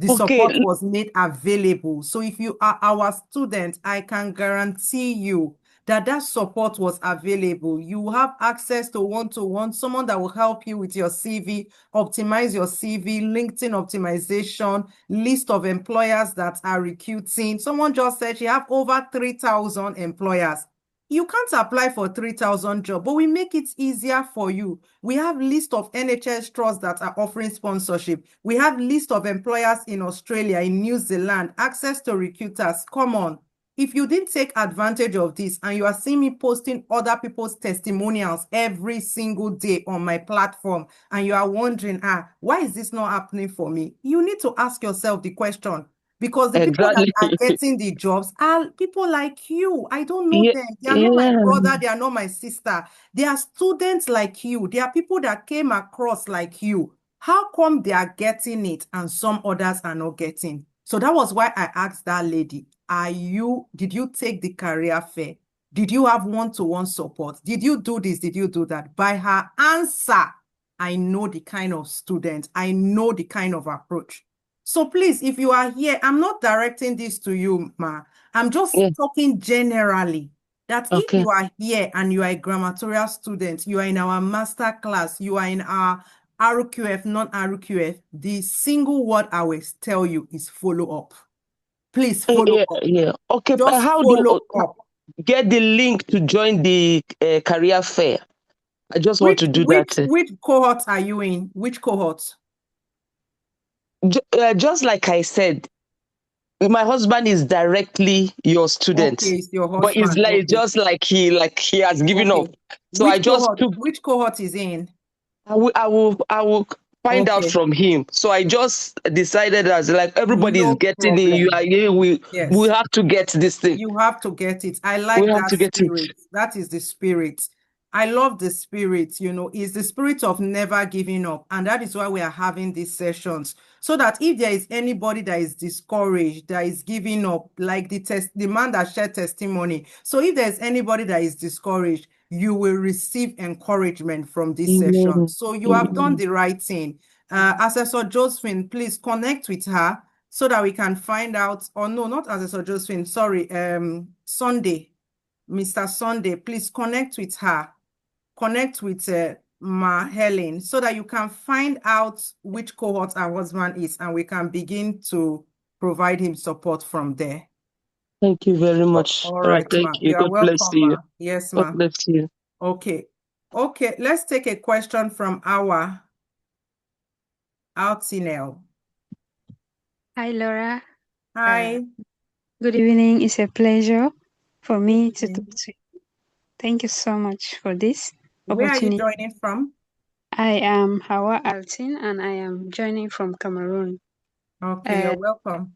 the Okay. support was made available. So if you are our student, I can guarantee you that that support was available. You have access to one-to-one, someone that will help you with your CV, optimize your CV, LinkedIn optimization, list of employers that are recruiting. Someone just said she have over 3,000 employers. You can't apply for 3,000 jobs, but we make it easier for you. We have list of NHS trusts that are offering sponsorship. We have list of employers in Australia, in New Zealand, access to recruiters. Come on. If you didn't take advantage of this and you are seeing me posting other people's testimonials every single day on my platform and you are wondering, why is this not happening for me? You need to ask yourself the question. Because the people that are Exactly. getting the jobs are people like you. I don't know Yeah, them. They are not my yeah. brother. They are not my sister. They are students like you. They are people that came across like you. How come they are getting it and some others are not getting? So that was why I asked that lady, did you take the career fair? Did you have one-to-one support? Did you do this? Did you do that? By her answer, I know the kind of student. I know the kind of approach. So please, if you are here, I'm not directing this to you, Ma. I'm just Yeah. talking generally that if Okay. you are here and you are a Grammartorial student, you are in our master class, you are in our RQF, non-RQF, the single word I will tell you is follow up. Please follow Yeah, up. yeah. Okay, but Just how do follow up. get the link to join the career fair? I just want to do that. Which cohort are you in? Which cohort? Just like I said, my husband is directly your student, Okay, it's your but it's husband. like Okay. just like he has given Okay. up. So I just took. Which cohort is in? I will find out Okay. from him. So I just decided as like everybody is No getting it. You problem. are here. We Yes. have to get this thing. You have to get it. I We like have that to get it. spirit. That is the spirit. I love the spirit, is the spirit of never giving up. And that is why we are having these sessions. So that if there is anybody that is discouraged, that is giving up, like the man that shared testimony. So if there's anybody that is discouraged, you will receive encouragement from this session. So you have done the right thing. Assessor Josephine, please connect with her so that we can find out, or no, not Assessor Josephine, sorry, Sunday, Mr. Sunday, please connect with her. Connect with Ma Helen so that you can find out which cohort our husband is and we can begin to provide him support from there. Thank you very much. All right, thank ma. you. You are God bless welcome, you. ma. Yes, God ma. bless you. Okay. Okay, let's take a question from our Altinel. Hi, Laura. Hi. Good evening. It's a pleasure for me to talk evening. to you. Thank you so much for this Where are you opportunity. joining from? I am Hawa Altin and I am joining from Cameroon. Okay, you're welcome.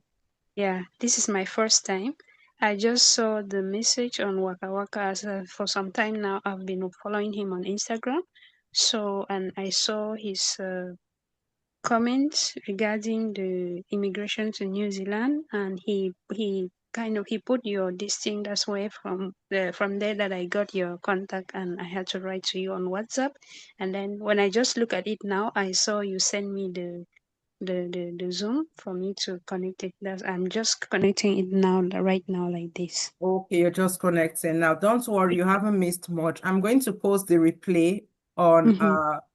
Yeah, this is my first time. I just saw the message on Waka Waka as for some time now. I've been following him on Instagram. So, and I saw his comments regarding the immigration to New Zealand, and he put your this thing. That's why from there that I got your contact, and I had to write to you on WhatsApp. And then when I just look at it now, I saw you send me the Zoom for me to connect it. I'm just connecting it now, right now, like this. Okay, you're just connecting now. Don't worry, you haven't missed much. I'm going to post the replay on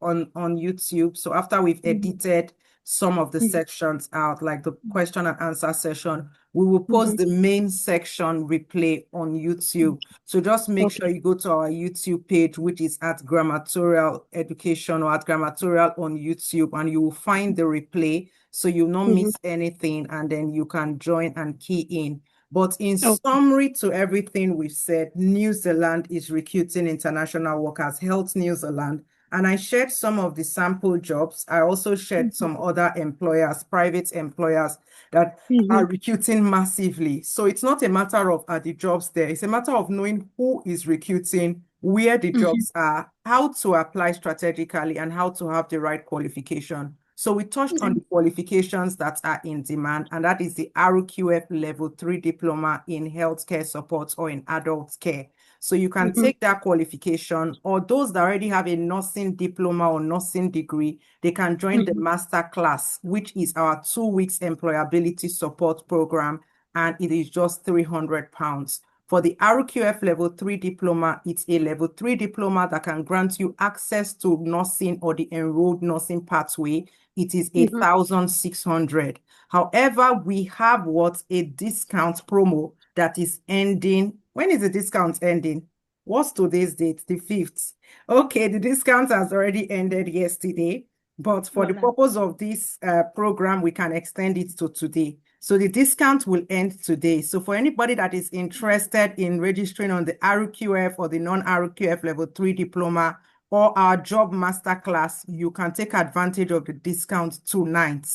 on YouTube. So after we've edited some of the sections out, like the question and answer session, we will post the main section replay on YouTube. So just make sure you go to our YouTube page, which is at Grammartorial Education or at Grammartorial on YouTube, and you will find the replay so you'll not miss anything, and then you can join and key in. But in summary to everything we've said, New Zealand is recruiting international workers, Health New Zealand. And I shared some of the sample jobs. I also shared some other employers, private employers that are recruiting massively. So it's not a matter of are the jobs there. It's a matter of knowing who is recruiting, where the jobs are, how to apply strategically, and how to have the right qualification. So we touched on the qualifications that are in demand, and that is the RQF Level 3 Diploma in Healthcare Support or in Adult Care. So you can take that qualification, or those that already have a nursing diploma or nursing degree, they can join the Masterclass, which is our 2 weeks employability support program, and it is just £300. For the RQF Level 3 Diploma, it's a Level 3 Diploma that can grant you access to nursing or the enrolled nursing pathway. It is 1,600. However, we have a discount promo that is ending. When is the discount ending? What's today's date? The 5th. Okay, the discount has already ended yesterday, but for the purpose of this program, we can extend it to today. So the discount will end today. So for anybody that is interested in registering on the RQF or the non-RQF Level 3 Diploma or our Job Masterclass, you can take advantage of the discount tonight.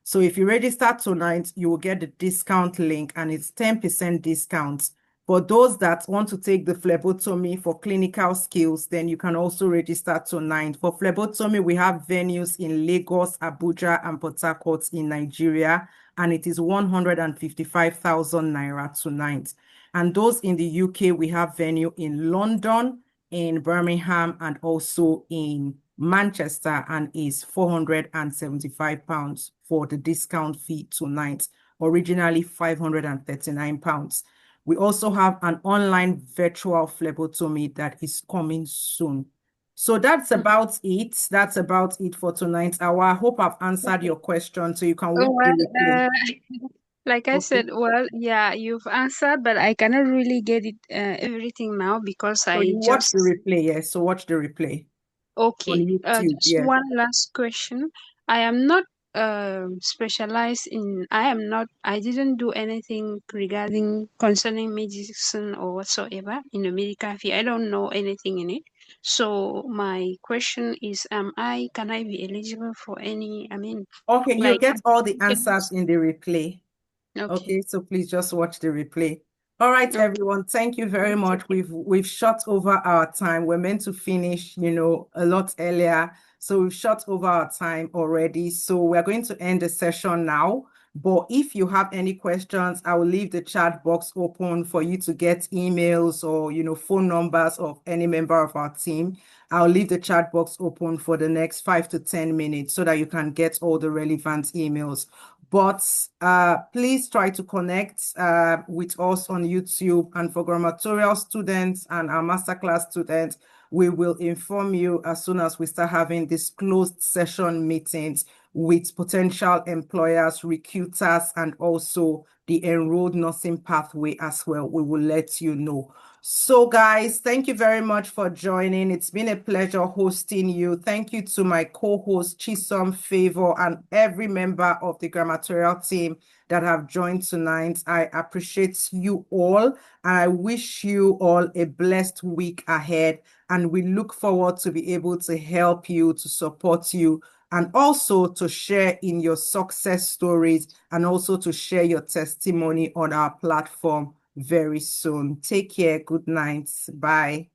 So if you register tonight, you will get the discount link, and it's 10% discount. For those that want to take the phlebotomy for clinical skills, then you can also register tonight. For phlebotomy, we have venues in Lagos, Abuja, and Port Harcourt in Nigeria, and it is 155,000 naira tonight. And those in the UK, we have venue in London, in Birmingham, and also in Manchester, and is £475 for the discount fee tonight, originally £539. We also have an online virtual phlebotomy that is coming soon. So that's about it. That's about it for tonight's hour. I hope I've answered your question, so you can watch the replay. Like I said, well, yeah, you've answered, but I cannot really get it everything now because So I you watch the just replay, yes. So watch the replay on okay. YouTube, Just yeah. one last question. I am not specialized in. I didn't do anything regarding concerning medicine or whatsoever in the medical field. I don't know anything in it. So my question is, can I be eligible for any? I mean, Okay, you'll like get all the answers in the replay. okay. Okay, so please just watch the replay. All right, Okay. everyone. Thank you very much. We've shot over our time. We're meant to finish, a lot earlier. So we've shot over our time already. So we're going to end the session now. But if you have any questions, I will leave the chat box open for you to get emails or, phone numbers of any member of our team. I'll leave the chat box open for the next 5 to 10 minutes so that you can get all the relevant emails. But please try to connect with us on YouTube. And for Grammartorial students and our Masterclass students, we will inform you as soon as we start having these closed session meetings with potential employers, recruiters, and also the enrolled nursing pathway as well. We will let you know. So guys, thank you very much for joining. It's been a pleasure hosting you. Thank you to my co-host Chisom, Favor, and every member of the Grammartorial team that have joined tonight. I appreciate you all, and I wish you all a blessed week ahead. And we look forward to be able to help you, to support you, and also to share in your success stories, and also to share your testimony on our platform very soon. Take care. Good night. Bye.